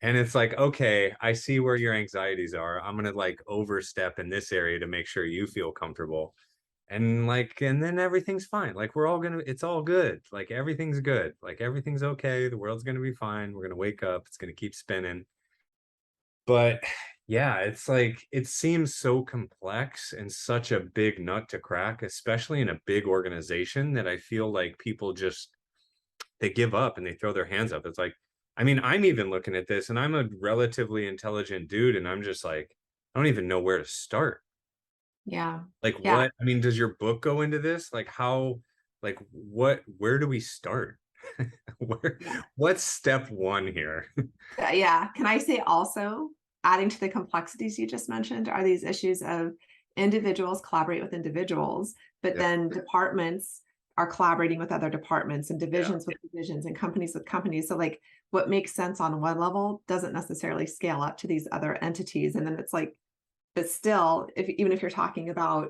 And it's like, okay, I see where your anxieties are. I'm gonna like overstep in this area to make sure you feel comfortable. And like, and then everything's fine. Like we're all gonna, it's all good. Like everything's good. Like everything's okay. The world's gonna be fine. We're gonna wake up. It's gonna keep spinning. But yeah, it's like it seems so complex and such a big nut to crack, especially in a big organization that I feel like people just they give up and they throw their hands up. It's like, I mean, I'm even looking at this and I'm a relatively intelligent dude and I'm just like, I don't even know where to start. Yeah. Like Yeah. what? I mean, does your book go into this? Like how, like what, where do we start? Where, Yeah. what's step one here? Yeah. Can I say also, adding to the complexities you just mentioned, are these issues of individuals collaborate with individuals, but Yeah, then departments are collaborating with other departments and yeah, divisions with divisions and companies with companies. So, like, what makes sense on one level doesn't necessarily scale up to these other entities. And then it's like, but still, even if you're talking about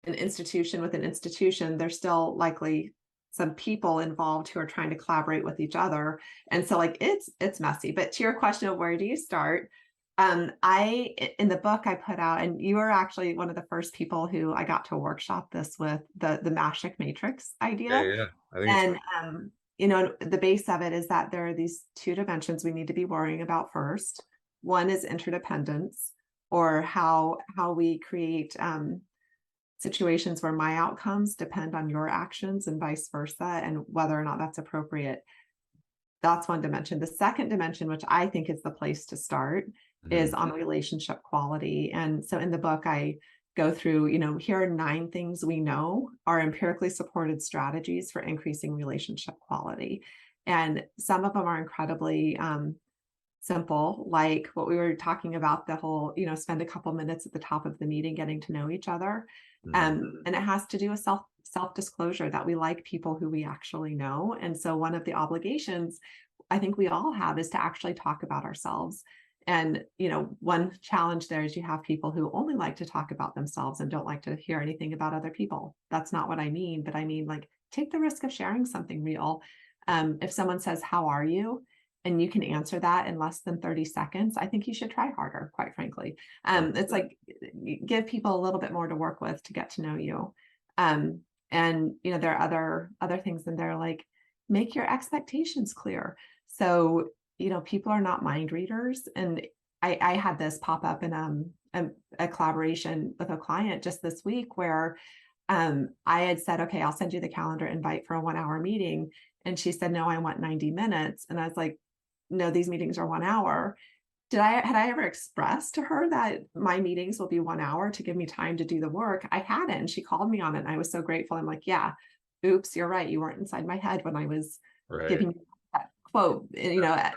an institution with an institution, there's still likely some people involved who are trying to collaborate with each other. And so like it's messy. But to your question of where do you start? I in the book I put out, and you were actually one of the first people who I got to workshop this with the Mashek matrix yeah, idea. yeah. I think it's And the base of it is that there are these two dimensions we need to be worrying about first. One is interdependence, or how we create situations where my outcomes depend on your actions and vice versa, and whether or not that's appropriate. That's one dimension. The second dimension, which I think is the place to start, is mhm. on relationship quality. And so in the book, I go through, here are 9 things we know are empirically supported strategies for increasing relationship quality. And some of them are incredibly simple, like what we were talking about, the whole, spend a couple minutes at the top of the meeting getting to know each other. Mhm. And it has to do with self disclosure, that we like people who we actually know. And so one of the obligations I think we all have is to actually talk about ourselves. And one challenge there is you have people who only like to talk about themselves and don't like to hear anything about other people. That's not what I mean, but I mean, like, take the risk of sharing something real. If someone says, "How are you?" and you can answer that in less than 30 seconds, I think you should try harder, quite frankly. Right. It's like, give people a little bit more to work with to get to know you. Um, and there are other things in there, like, make your expectations clear. So, people are not mind readers. And I had this pop up in a collaboration with a client just this week where I had said, okay, I'll send you the calendar invite for a 1 hour meeting. And she said, no, I want 90 minutes. And I was like, no, these meetings are 1 hour. Had I ever expressed to her that my meetings will be 1 hour to give me time to do the work? I hadn't. And she called me on it. And I was so grateful. I'm like, yeah, oops, you're right. You weren't inside my head when I was Right. giving you that quote,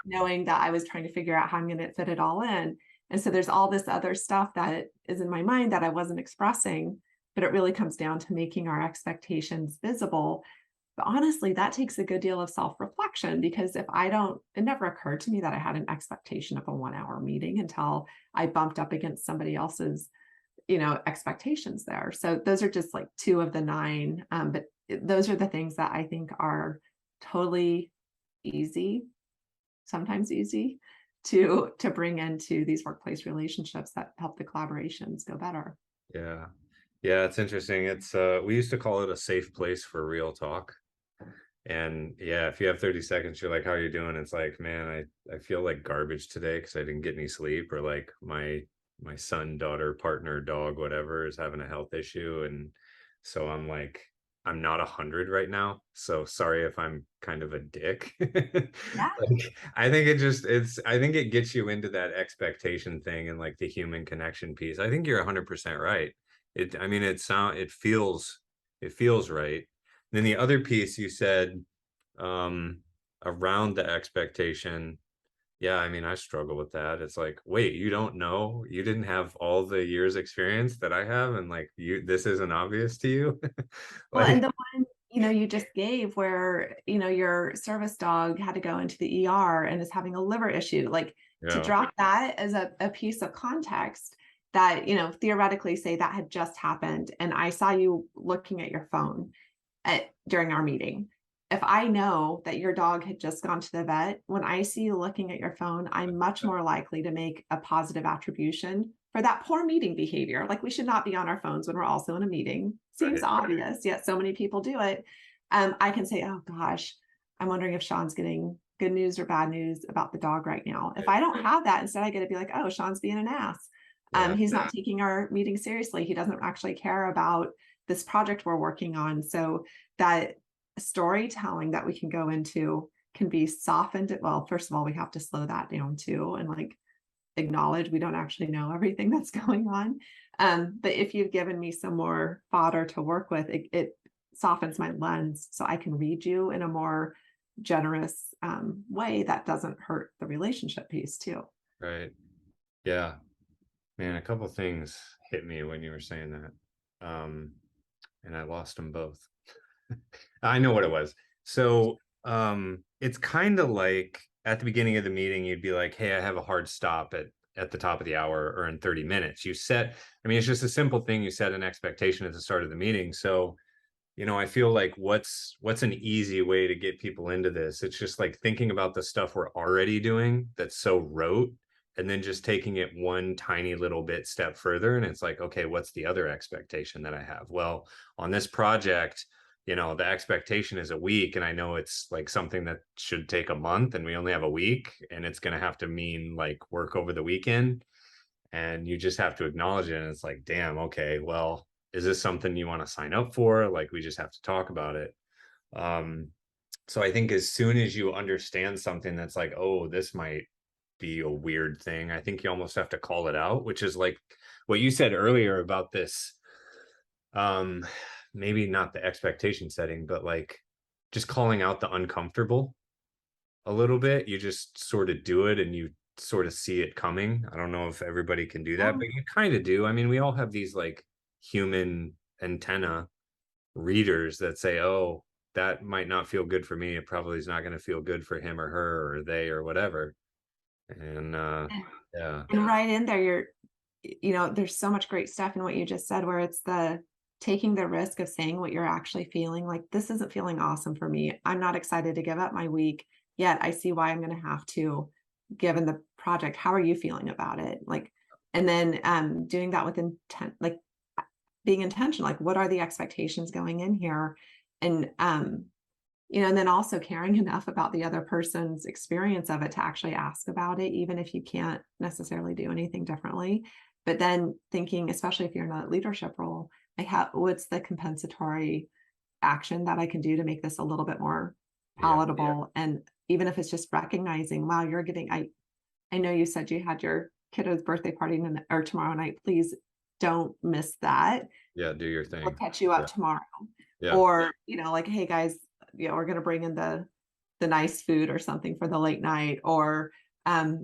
knowing that I was trying to figure out how I'm going to fit it all in. And so there's all this other stuff that is in my mind that I wasn't expressing. but it really comes down to making our expectations visible. But honestly, that takes a good deal of self-reflection, because if I don't, it never occurred to me that I had an expectation of a 1 hour meeting until I bumped up against somebody else's, expectations there. So those are just like two of the nine. But those are the things that I think are totally easy, sometimes easy to bring into these workplace relationships that help the collaborations go better. Yeah. Yeah, it's interesting. It's we used to call it a safe place for real talk. And yeah, if you have 30 seconds, you're like, how are you doing? It's like, man, I feel like garbage today because I didn't get any sleep, or like my son, daughter, partner, dog, whatever is having a health issue. And so I'm like, I'm not 100 right now. So sorry if I'm kind of a dick. Yeah. Like, I think it gets you into that expectation thing and like the human connection piece. I think you're 100% right. I mean, it feels right. Then the other piece you said, um, around the expectation. Yeah, I mean, I struggle with that. It's like, wait, you don't know? You didn't have all the years experience that I have, and like this isn't obvious to you? Well, and Like, the one, you just gave where, your service dog had to go into the ER and is having a liver issue, like to yeah, drop that as a piece of context that, theoretically say that had just happened. And I saw you looking at your phone during our meeting. If I know that your dog had just gone to the vet, when I see you looking at your phone, I'm much more likely to make a positive attribution for that poor meeting behavior. Like, we should not be on our phones when we're also in a meeting. Seems right, obvious, yet so many people do it. I can say, oh gosh, I'm wondering if Sean's getting good news or bad news about the dog right now. If right. I don't have that, instead I get to be like, oh, Sean's being an ass. Yeah, He's not taking our meeting seriously. He doesn't actually care about this project we're working on. So that storytelling that we can go into can be softened. Well, first of all, we have to slow that down too, and like acknowledge we don't actually know everything that's going on. But if you've given me some more fodder to work with, it softens my lens so I can read you in a more generous way that doesn't hurt the relationship piece too. right. Yeah, man, a couple things hit me when you were saying that. And I lost them both. I know what it was. So, it's kind of like at the beginning of the meeting, you'd be like, "Hey, I have a hard stop at the top of the hour or in 30 minutes." I mean, it's just a simple thing. You set an expectation at the start of the meeting. So, I feel like what's an easy way to get people into this? It's just like thinking about the stuff we're already doing that's so rote, and then just taking it one tiny little bit step further. And it's like, okay, what's the other expectation that I have? Well, on this project, the expectation is a week, and I know it's like something that should take a month, and we only have a week, and it's going to have to mean like work over the weekend, and you just have to acknowledge it. And it's like, damn, okay, well, is this something you want to sign up for? Like, we just have to talk about it. um so I think as soon as you understand something that's like, oh, this might be a weird thing, I think you almost have to call it out, which is like what you said earlier about this. um Maybe not the expectation setting, but like just calling out the uncomfortable a little bit. You just sort of do it, and you sort of see it coming. I don't know if everybody can do that, Yeah. but you kind of do. I mean, we all have these like human antenna readers that say, oh, that might not feel good for me. It probably is not going to feel good for him or her or they or whatever. And yeah, And right in there, there's so much great stuff in what you just said, where it's the taking the risk of saying what you're actually feeling. Like, this isn't feeling awesome for me. I'm not excited to give up my week, yet I see why I'm going to have to, given the project. How are you feeling about it? Like, and then doing that with intent, like being intentional, like what are the expectations going in here? And and then also caring enough about the other person's experience of it to actually ask about it, even if you can't necessarily do anything differently. But then thinking, especially if you're in a leadership role, like, what's the compensatory action that I can do to make this a little bit more yeah, palatable? And even if it's just recognizing, wow, I know you said you had your kiddo's birthday party or tomorrow night. Please don't miss that. yeah. Do your We'll thing. catch you Yeah, up tomorrow. yeah, Or, like, hey guys, we're gonna bring in the nice food or something for the late night, or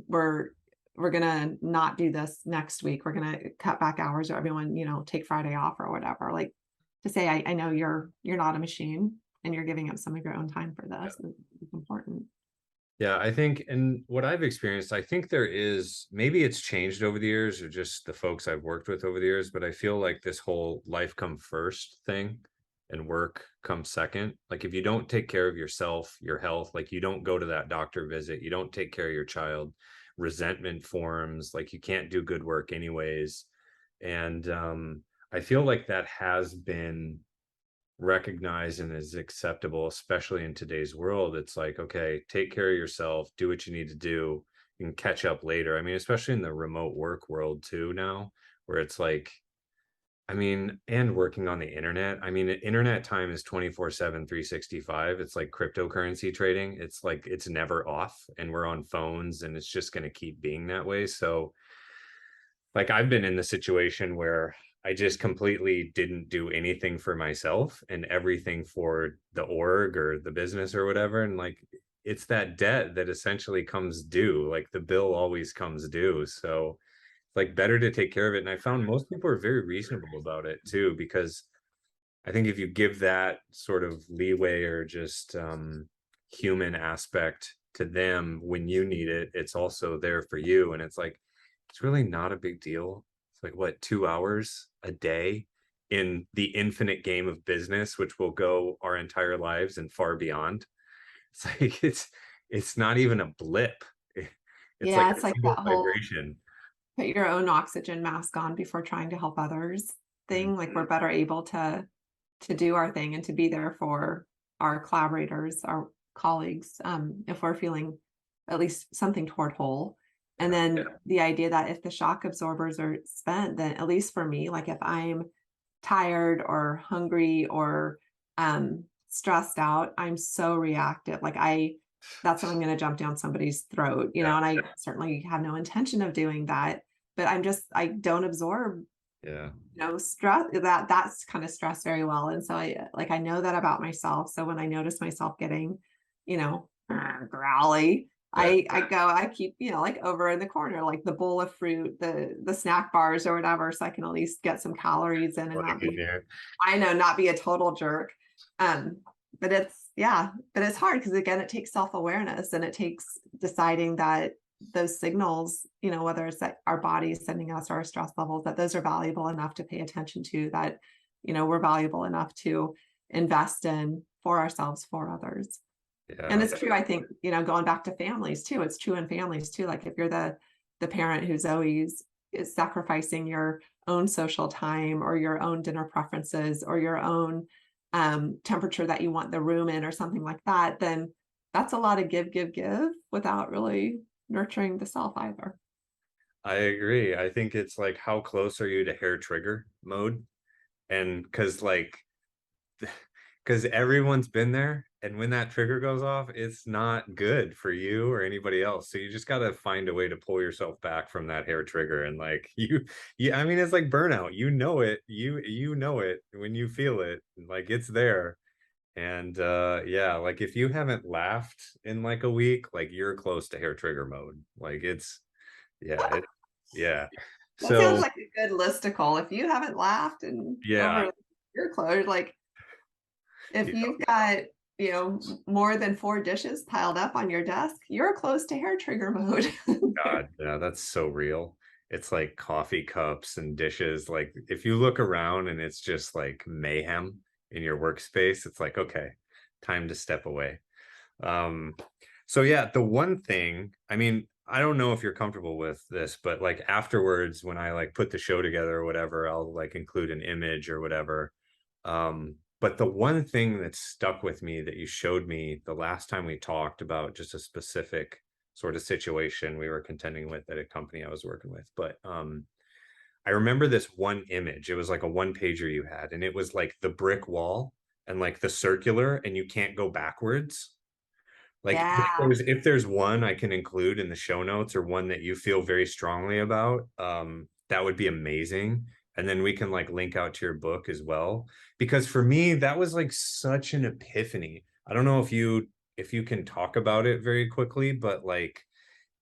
we're we're gonna not do this next week. We're gonna cut back hours, or everyone, take Friday off or whatever. Like, to say, I know you're not a machine and you're giving up some of your own time for this. It's important. Yeah, I think, and what I've experienced, I think there is, maybe it's changed over the years or just the folks I've worked with over the years, but I feel like this whole life come first thing and work come second. Like if you don't take care of yourself, your health, like you don't go to that doctor visit, you don't take care of your child, resentment forms, like you can't do good work anyways. And I feel like that has been recognized and is acceptable, especially in today's world. It's like, okay, take care of yourself, do what you need to do, you can catch up later. I mean, especially in the remote work world too now, where it's like, I mean, and working on the internet. I mean, internet time is 24/7, 365. It's like cryptocurrency trading. It's like it's never off, and we're on phones, and it's just going to keep being that way. So like I've been in the situation where I just completely didn't do anything for myself and everything for the org or the business or whatever. And like it's that debt that essentially comes due. Like the bill always comes due. So it's like better to take care of it. And I found most people are very reasonable about it too, because I think if you give that sort of leeway or just human aspect to them when you need it, it's also there for you. And it's like, it's really not a big deal. It's like, what, 2 hours a day in the infinite game of business, which will go our entire lives and far beyond. It's like, it's not even a blip. It's like Yeah, a it's like single that whole vibration. put your own oxygen mask on before trying to help others thing. Like, we're better able to do our thing and to be there for our collaborators, our colleagues, if we're feeling at least something toward whole. And Yeah. then the idea that if the shock absorbers are spent, then at least for me, like if I'm tired or hungry or stressed out, I'm so reactive. Like that's when I'm going to jump down somebody's throat, Yeah. and I certainly have no intention of doing that, but I don't absorb Yeah. stress, that's kind of stress very well. And so I know that about myself. So when I notice myself getting, growly, Yeah. I keep, like over in the corner, like the bowl of fruit, the snack bars or whatever, so I can at least get some calories in and Like not in be, there. I know, not be a total jerk. Um, but it's hard because again, it takes self-awareness, and it takes deciding that those signals, whether it's that our body is sending us our stress levels, that those are valuable enough to pay attention to, that, we're valuable enough to invest in for ourselves, for others. And Yeah. it's true, I think, going back to families too, it's true in families too. Like if you're the parent who's always is sacrificing your own social time or your own dinner preferences or your own temperature that you want the room in or something like that, then that's a lot of give without really nurturing the self either. I agree. I think it's like, how close are you to hair trigger mode? And because everyone's been there, and when that trigger goes off, it's not good for you or anybody else. So you just got to find a way to pull yourself back from that hair trigger. And like I mean, it's like burnout. You know it. You know it when you feel it. Like it's there. And yeah, like if you haven't laughed in like a week, like you're close to hair trigger mode. Like it's yeah, yeah. That sounds So like a good listicle. If you haven't laughed and yeah, over your clothes, like if yeah. you've got, more than 4 dishes piled up on your desk, you're close to hair trigger mode. God, yeah, that's so real. It's like coffee cups and dishes. Like if you look around and it's just like mayhem in your workspace, it's like, okay, time to step away. Um, so yeah, the one thing, I mean, I don't know if you're comfortable with this, but like afterwards, when I like put the show together or whatever, I'll like include an image or whatever. But the one thing that stuck with me that you showed me the last time we talked about just a specific sort of situation we were contending with at a company I was working with. But I remember this one image. It was like a one pager you had, and it was like the brick wall and like the circular, and you can't go backwards. Like Yeah. if there's one I can include in the show notes or one that you feel very strongly about, that would be amazing. And then we can like link out to your book as well. Because for me, that was like such an epiphany. I don't know if you can talk about it very quickly, but like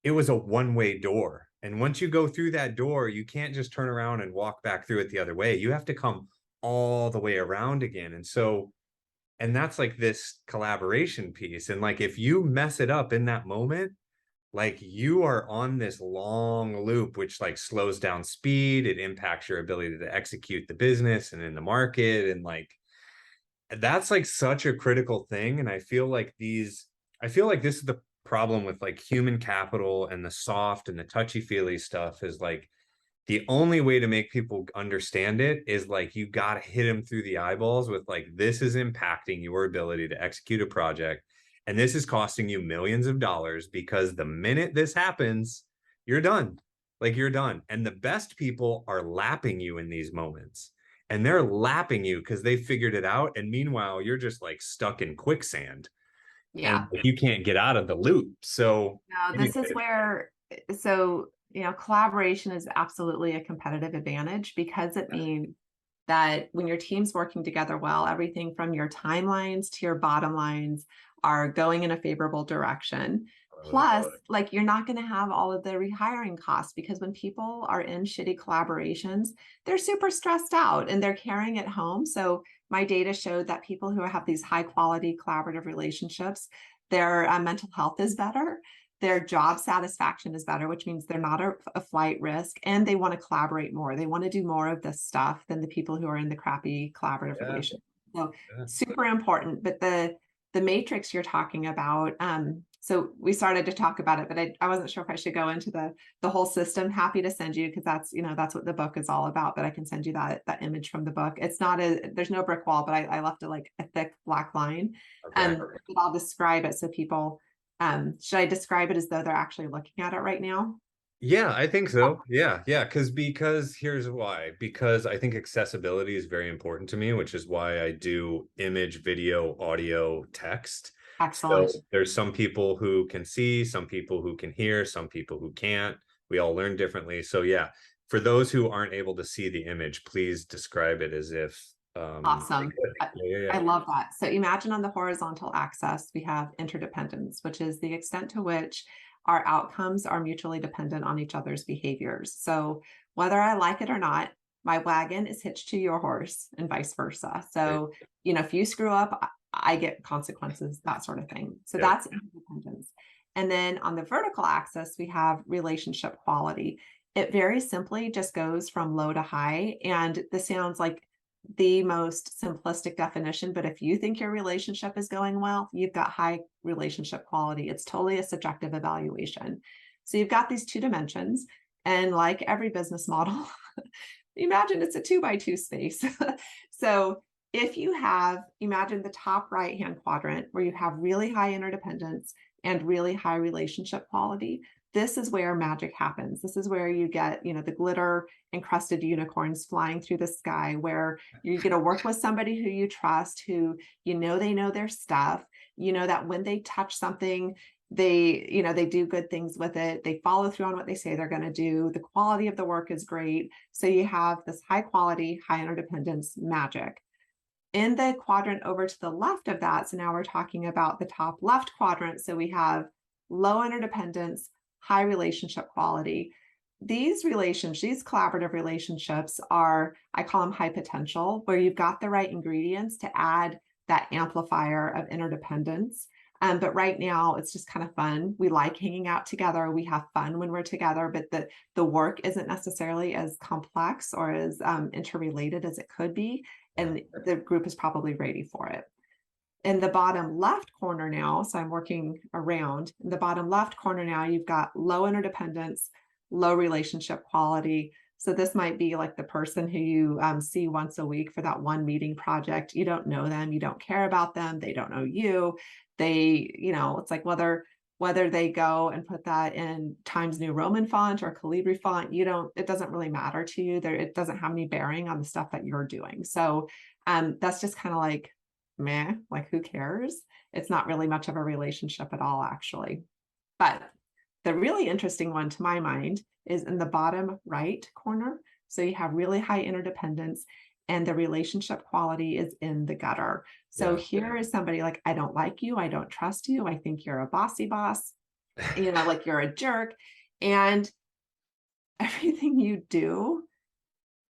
it was a one-way door. And once you go through that door, you can't just turn around and walk back through it the other way. You have to come all the way around again. And so, and that's like this collaboration piece. And like, if you mess it up in that moment, like you are on this long loop, which like slows down speed. It impacts your ability to execute the business and in the market. And like, that's like such a critical thing. And I feel like this is the problem with like human capital and the soft and the touchy feely stuff is like, the only way to make people understand it is like you got to hit them through the eyeballs with like, this is impacting your ability to execute a project, and this is costing you millions of dollars, because the minute this happens, you're done. Like you're done. And the best people are lapping you in these moments, and they're lapping you because they figured it out, and meanwhile you're just like stuck in quicksand and Yeah. you can't get out of the loop. So No, anyway, this is where, so, collaboration is absolutely a competitive advantage because it means that when your team's working together well, everything from your timelines to your bottom lines are going in a favorable direction. Plus, like you're not going to have all of the rehiring costs because when people are in shitty collaborations, they're super stressed out and they're carrying it home. So my data showed that people who have these high quality collaborative relationships, their mental health is better, their job satisfaction is better, which means they're not a flight risk, and they want to collaborate more. They want to do more of this stuff than the people who are in the crappy collaborative yeah, relationship. So yeah. super important. But the matrix you're talking about, so we started to talk about it, but I wasn't sure if I should go into the whole system. Happy to send you, because that's what the book is all about. But I can send you that image from the book. It's not there's no brick wall, but I left a thick black line. Okay. But I'll describe it so people, should I describe it as though they're actually looking at it right now? Yeah, I think so. Yeah, yeah. Because here's why. Because I think accessibility is very important to me, which is why I do image, video, audio, text. So Excellent. there's some people who can see, some people who can hear, some people who can't. We all learn differently. So yeah, for those who aren't able to see the image, please describe it as if they Awesome. could. Yeah, yeah, I love that. So imagine on the horizontal axis, we have interdependence, which is the extent to which our outcomes are mutually dependent on each other's behaviors. So whether I like it or not, my wagon is hitched to your horse and vice versa. yeah. So, if you screw up, I get consequences, that sort of thing. So Yep. that's interdependence. And then on the vertical axis, we have relationship quality. It very simply just goes from low to high. And this sounds like the most simplistic definition, but if you think your relationship is going well, you've got high relationship quality. It's totally a subjective evaluation. So you've got these two dimensions, and like every business model, imagine it's a 2x2 space. So if you imagine the top right hand quadrant where you have really high interdependence and really high relationship quality, this is where magic happens. This is where you get, the glitter encrusted unicorns flying through the sky, where you're going to work with somebody who you trust, who, they know their stuff, that when they touch something, they do good things with it. They follow through on what they say they're going to do. The quality of the work is great. So you have this high quality, high interdependence magic. In the quadrant over to the left of that, so now we're talking about the top left quadrant. So we have low interdependence, high relationship quality. These collaborative relationships are, I call them high potential, where you've got the right ingredients to add that amplifier of interdependence. But right now it's just kind of fun. We like hanging out together. We have fun when we're together, but the work isn't necessarily as complex or as interrelated as it could be. And the group is probably ready for it. In the bottom left corner now, so I'm working around, in the bottom left corner now, you've got low interdependence, low relationship quality. So this might be like the person who you see once a week for that one meeting project. You don't know them, you don't care about them, they don't know you. It's like whether they go and put that in Times New Roman font or Calibri font, it doesn't really matter to you. It doesn't have any bearing on the stuff that you're doing. So that's just kind of like, meh, like who cares? It's not really much of a relationship at all, actually. But the really interesting one to my mind is in the bottom right corner. So you have really high interdependence and the relationship quality is in the gutter. So Yeah. here is somebody like, I don't like you. I don't trust you. I think you're a bossy boss, like you're a jerk. And everything you do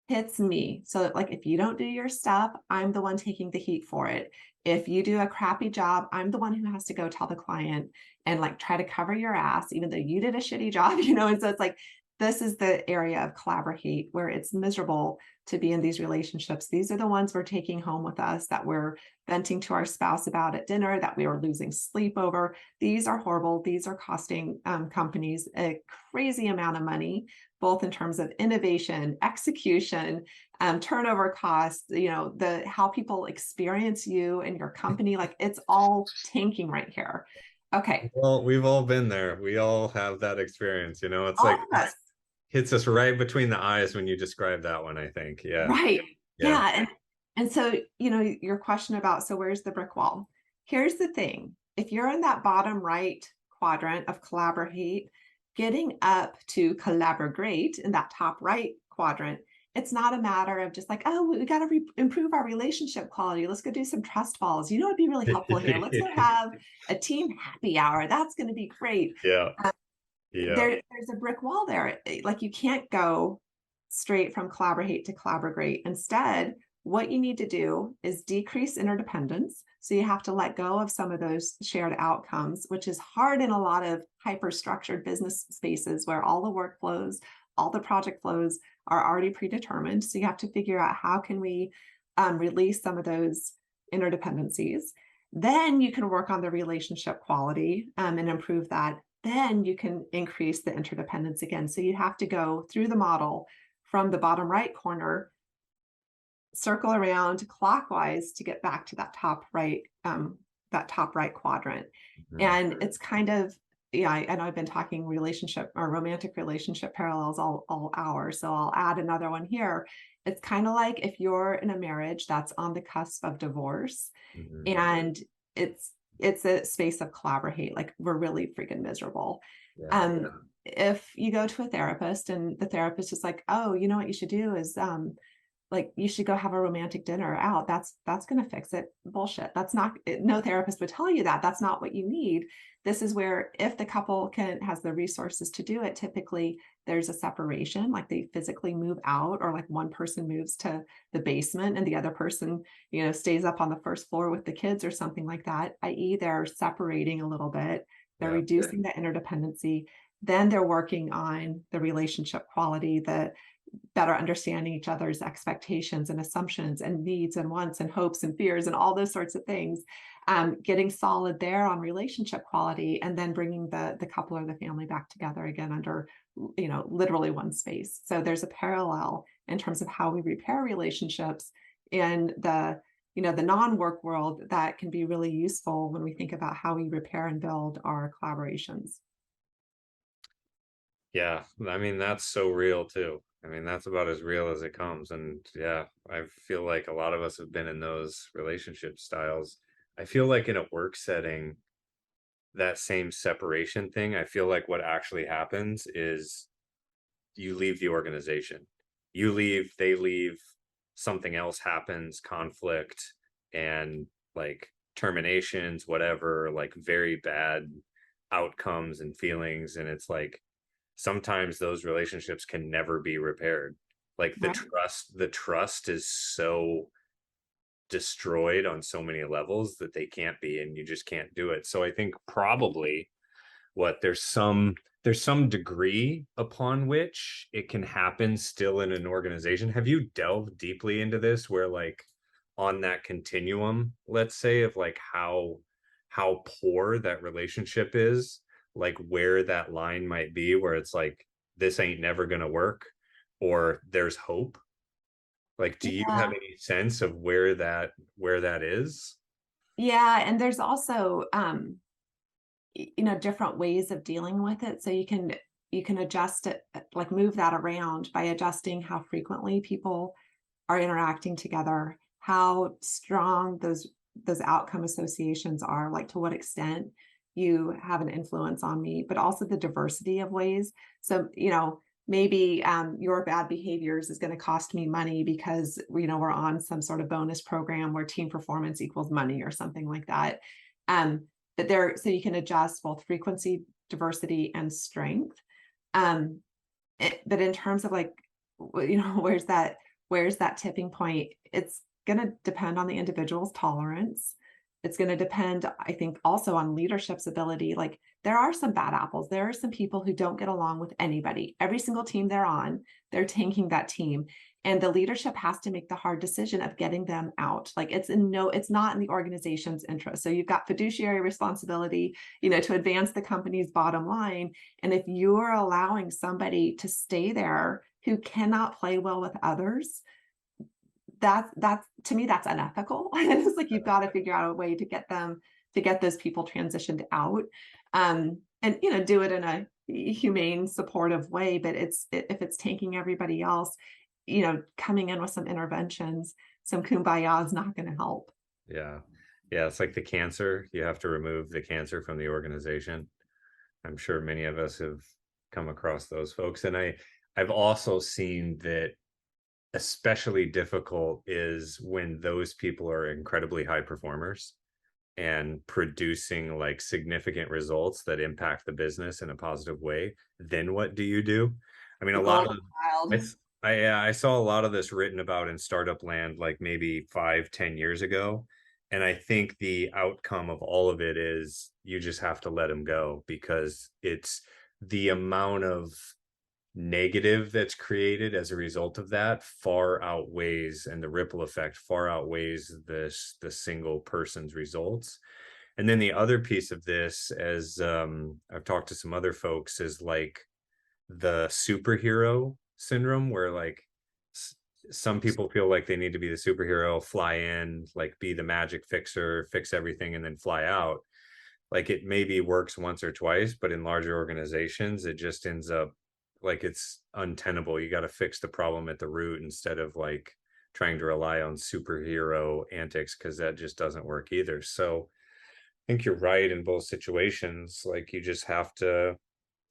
hits me. So that, like, if you don't do your stuff, I'm the one taking the heat for it. If you do a crappy job, I'm the one who has to go tell the client and like try to cover your ass, even though you did a shitty job, you know? And so it's like, this is the area of collaborate where it's miserable to be in these relationships. These are the ones we're taking home with us that we're venting to our spouse about at dinner, that we are losing sleep over. These are horrible. These are costing companies a crazy amount of money, both in terms of innovation, execution, turnover costs, the how people experience you and your company. Like, it's all tanking right here. Okay. Well, we've all been there. We all have that experience, it's All like of us. hits us right between the eyes when you describe that one, I think. Yeah. Right. Yeah. Yeah. And so, your question about, so where's the brick wall? Here's the thing. If you're in that bottom right quadrant of collaborate, getting up to collaborate in that top right quadrant, it's not a matter of just like, oh, we got to improve our relationship quality. Let's go do some trust falls. You know, it'd be really helpful here. Let's go have a team happy hour. That's going to be great. Yeah. Yeah. There's a brick wall there. Like, you can't go straight from collaborate to collaborate. Instead, what you need to do is decrease interdependence. So you have to let go of some of those shared outcomes, which is hard in a lot of hyper structured business spaces where all the workflows, all the project flows are already predetermined. So you have to figure out, how can we release some of those interdependencies. Then you can work on the relationship quality and improve that. Then you can increase the interdependence again. So you have to go through the model from the bottom right corner, circle around clockwise to get back to that top right quadrant. Mhm. And it's kind of, yeah, I know I've been talking relationship or romantic relationship parallels all hour. So I'll add another one here. It's kind of like if you're in a marriage that's on the cusp of divorce, Mhm. and it's a space of collaborate, like, we're really freaking miserable. Yeah. If you go to a therapist and the therapist is like, oh, you know what you should do is like, you should go have a romantic dinner out, that's going to fix it. Bullshit. That's not, no therapist would tell you that. That's not what you need. This is where, if the couple has the resources to do it, typically there's a separation, like they physically move out, or like one person moves to the basement and the other person, stays up on the first floor with the kids or something like that, i.e. they're separating a little bit, they're Yeah. reducing the interdependency, then they're working on the relationship quality, the better understanding each other's expectations and assumptions and needs and wants and hopes and fears and all those sorts of things, getting solid there on relationship quality, and then bringing the couple or the family back together again under, literally one space. So there's a parallel in terms of how we repair relationships in the non-work world that can be really useful when we think about how we repair and build our collaborations. Yeah. I mean, that's so real too. I mean, that's about as real as it comes. And yeah, I feel like a lot of us have been in those relationship styles. I feel like in a work setting, that same separation thing, I feel like what actually happens is you leave the organization. You leave, they leave, something else happens, conflict and like terminations, whatever, like very bad outcomes and feelings. And it's like sometimes those relationships can never be repaired. Like Right. the trust is so destroyed on so many levels that they can't be, and you just can't do it. So I think probably there's some degree upon which it can happen still in an organization. Have you delved deeply into this, where like on that continuum, let's say, of like how poor that relationship is, like where that line might be, where it's like this ain't never gonna work, or there's hope? Like, do you have Yeah. any sense of where that is? Yeah. And there's also, different ways of dealing with it. So you can adjust it, like move that around by adjusting how frequently people are interacting together, how strong those outcome associations are, like to what extent you have an influence on me, but also the diversity of ways. So, maybe your bad behaviors is going to cost me money because we're on some sort of bonus program where team performance equals money or something like that. But so you can adjust both frequency, diversity, and strength. Um, but in terms of like, where's that tipping point? It's going to depend on the individual's tolerance. It's going to depend, I think, also on leadership's ability. Like, there are some bad apples. There are some people who don't get along with anybody. Every single team they're on, they're tanking that team. And the leadership has to make the hard decision of getting them out. Like, it's not in the organization's interest. So you've got fiduciary responsibility, to advance the company's bottom line. And if you're allowing somebody to stay there who cannot play well with others, that's to me, that's unethical. It's like, you've got to figure out a way to get those people transitioned out, and do it in a humane, supportive way. But if it's tanking everybody else, coming in with some interventions, some kumbaya is not going to help. Yeah. Yeah. It's like the cancer. You have to remove the cancer from the organization. I'm sure many of us have come across those folks. And I've also seen that especially difficult is when those people are incredibly high performers and producing like significant results that impact the business in a positive way. Then what do you do? I mean, The a lot golden of child. I saw a lot of this written about in startup land, like maybe 5-10 years ago. And I think the outcome of all of it is you just have to let them go, because it's the amount of negative that's created as a result of that far outweighs, and the ripple effect far outweighs the single person's results. And then the other piece of this, as I've talked to some other folks, is like the superhero syndrome, where like some people feel like they need to be the superhero, fly in, like be the magic fixer, fix everything, and then fly out. Like, it maybe works once or twice, but in larger organizations, it just ends up like it's untenable. You got to fix the problem at the root instead of like trying to rely on superhero antics, because that just doesn't work either. So I think you're right in both situations. Like, you just have to,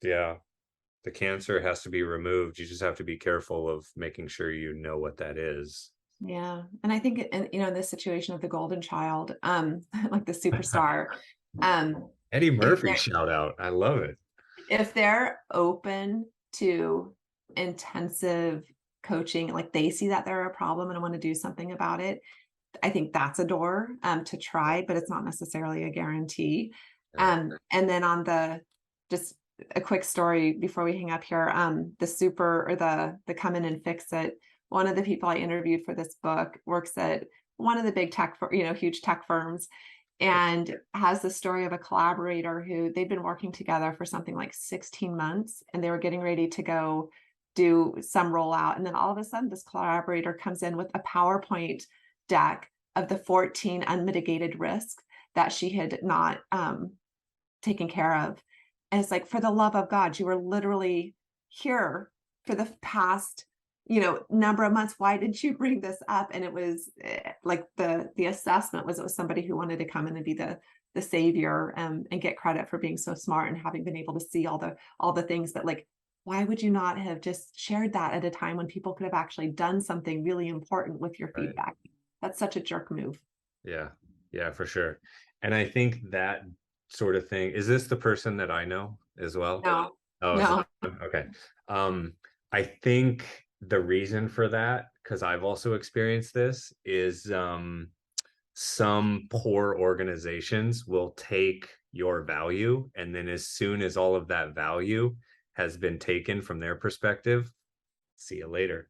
yeah, the cancer has to be removed. You just have to be careful of making sure you know what that is. Yeah. And I think, in this situation of the golden child, like the superstar, um, Eddie if Murphy they're shout out. I love it. if they're open to intensive coaching, like they see that they're a problem and want to do something about it, I think that's a door to try, but it's not necessarily a guarantee. Yeah. And then just a quick story before we hang up here, the come in and fix it. One of the people I interviewed for this book works at one of the big huge tech firms, and has the story of a collaborator who they'd been working together for something like 16 months, and they were getting ready to go do some rollout. And then all of a sudden, this collaborator comes in with a PowerPoint deck of the 14 unmitigated risks that she had not taken care of. And it's like, for the love of God, you were literally here for the past number of months. Why did you bring this up? And it was like the assessment was, it was somebody who wanted to come in and be the savior, and get credit for being so smart and having been able to see all the things that, like, why would you not have just shared that at a time when people could have actually done something really important with your Right. feedback? That's such a jerk move. Yeah. Yeah, for sure. And I think that sort of thing, is this the person that I know as well? No, Oh, it's no. okay. I think the reason for that, because I've also experienced this, is some poor organizations will take your value, and then as soon as all of that value has been taken from their perspective, see you later.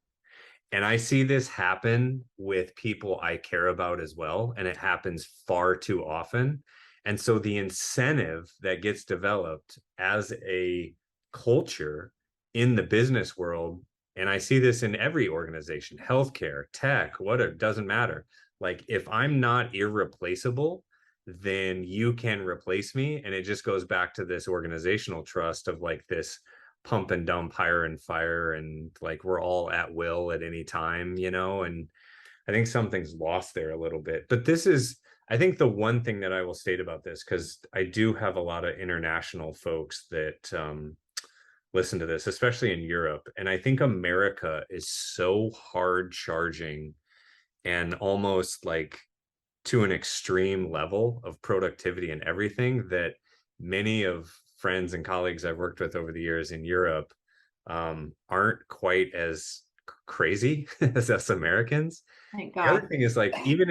And I see this happen with people I care about as well, and it happens far too often. And so the incentive that gets developed as a culture in the business world, and I see this in every organization, healthcare, tech, what, it doesn't matter. Like, if I'm not irreplaceable, then you can replace me. And it just goes back to this organizational trust of like this pump and dump, hire and fire, and like we're all at will at any time, and I think something's lost there a little bit. But this is, I think, the one thing that I will state about this, because I do have a lot of international folks that listen to this, especially in Europe, and I think America is so hard charging and almost like to an extreme level of productivity and everything, that many of friends and colleagues I've worked with over the years in Europe aren't quite as crazy as us Americans. Thank The other God. thing is like even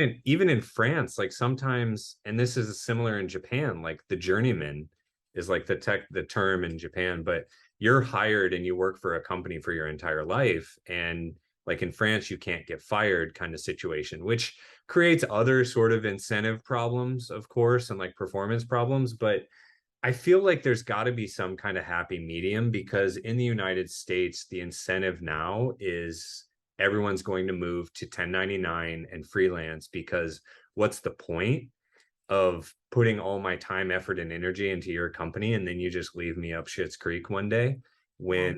in France, like sometimes, and this is similar in Japan, like the journeyman is like the term in Japan, but you're hired and you work for a company for your entire life. And like in France, you can't get fired kind of situation, which creates other sort of incentive problems, of course, and like performance problems. But I feel like there's got to be some kind of happy medium because in the United States, the incentive now is everyone's going to move to 1099 and freelance because what's the point of putting all my time, effort, and energy into your company and then you just leave me up shit's creek one day Yeah.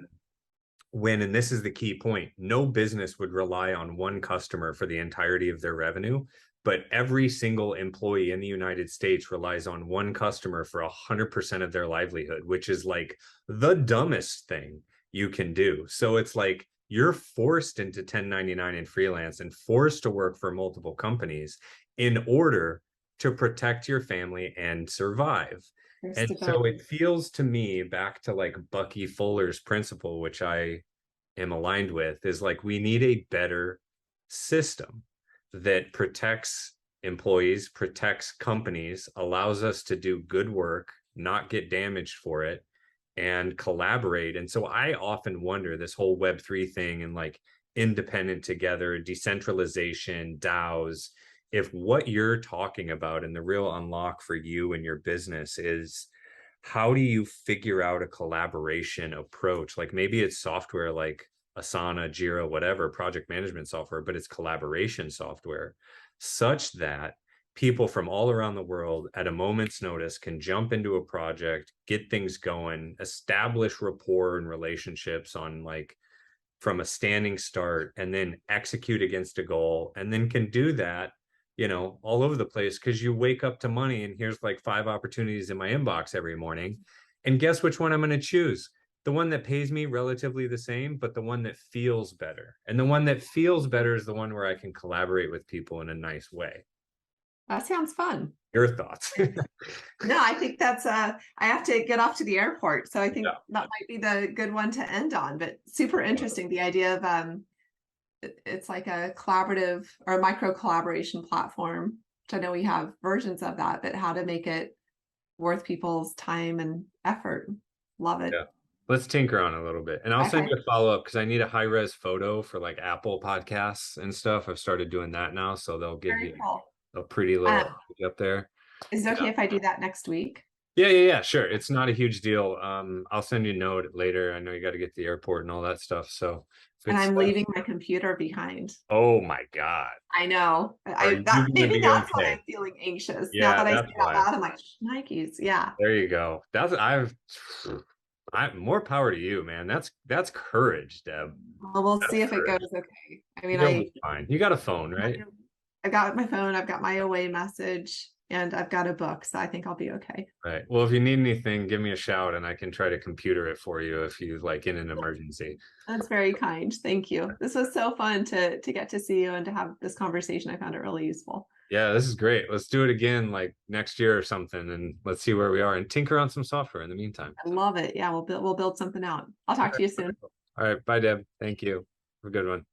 when, and this is the key point, no business would rely on one customer for the entirety of their revenue, but every single employee in the United States relies on one customer for 100% of their livelihood, which is like the dumbest thing you can do. So it's like you're forced into 1099 and freelance and forced to work for multiple companies in order to protect your family and survive. There's And so stability. it feels to me back to like Bucky Fuller's principle, which I am aligned with, is like we need a better system that protects employees, protects companies, allows us to do good work, not get damaged for it, and collaborate. And so I often wonder this whole Web3 thing and like independent together, decentralization, DAOs, if what you're talking about and the real unlock for you and your business is how do you figure out a collaboration approach? Like maybe it's software like Asana, Jira, whatever, project management software, but it's collaboration software such that people from all around the world at a moment's notice can jump into a project, get things going, establish rapport and relationships on like from a standing start and then execute against a goal and then can do that, all over the place because you wake up to money and here's like 5 opportunities in my inbox every morning. And guess which one I'm going to choose? The one that pays me relatively the same, but the one that feels better. And the one that feels better is the one where I can collaborate with people in a nice way. That sounds fun. Your thoughts? No, I think that's I have to get off to the airport. So I think Yeah. that might be the good one to end on, but super interesting. The idea of it's like a collaborative or a micro collaboration platform, which I know we have versions of that, but how to make it worth people's time and effort. Love it. Yeah. Let's tinker on a little bit. And I'll send Okay. you a follow-up because I need a high-res photo for like Apple podcasts and stuff. I've started doing that now, so they'll give Very you cool. a pretty little Um, image up there. is it Yeah. okay if I do that next week? Yeah, sure. It's not a huge deal. I'll send you a note later. I know you got to get to the airport and all that stuff. So if And it's I'm leaving my computer behind. oh my God. I know. Are I you that gonna maybe be that's why okay? I'm feeling anxious. Now Yeah, that I say that's it out why. loud, I'm like, Nikes. Yeah. There you go. I more power to you, man. That's courage, Deb. Well, we'll That's see if it goes courage. okay. I mean, You'll be fine. You got a phone, I right? got my phone, I've got my away message, and I've got a book, so I think I'll be okay. Right. Well, if you need anything, give me a shout and I can try to computer it for you if you like in an emergency. That's very kind. Thank you. This was so fun to get to see you and to have this conversation. I found it really useful. Yeah, this is great. Let's do it again like next year or something and let's see where we are and tinker on some software in the meantime. I love it. Yeah, we'll build something out. I'll talk to you soon. All right. Bye, Deb. Thank you. Have a good one.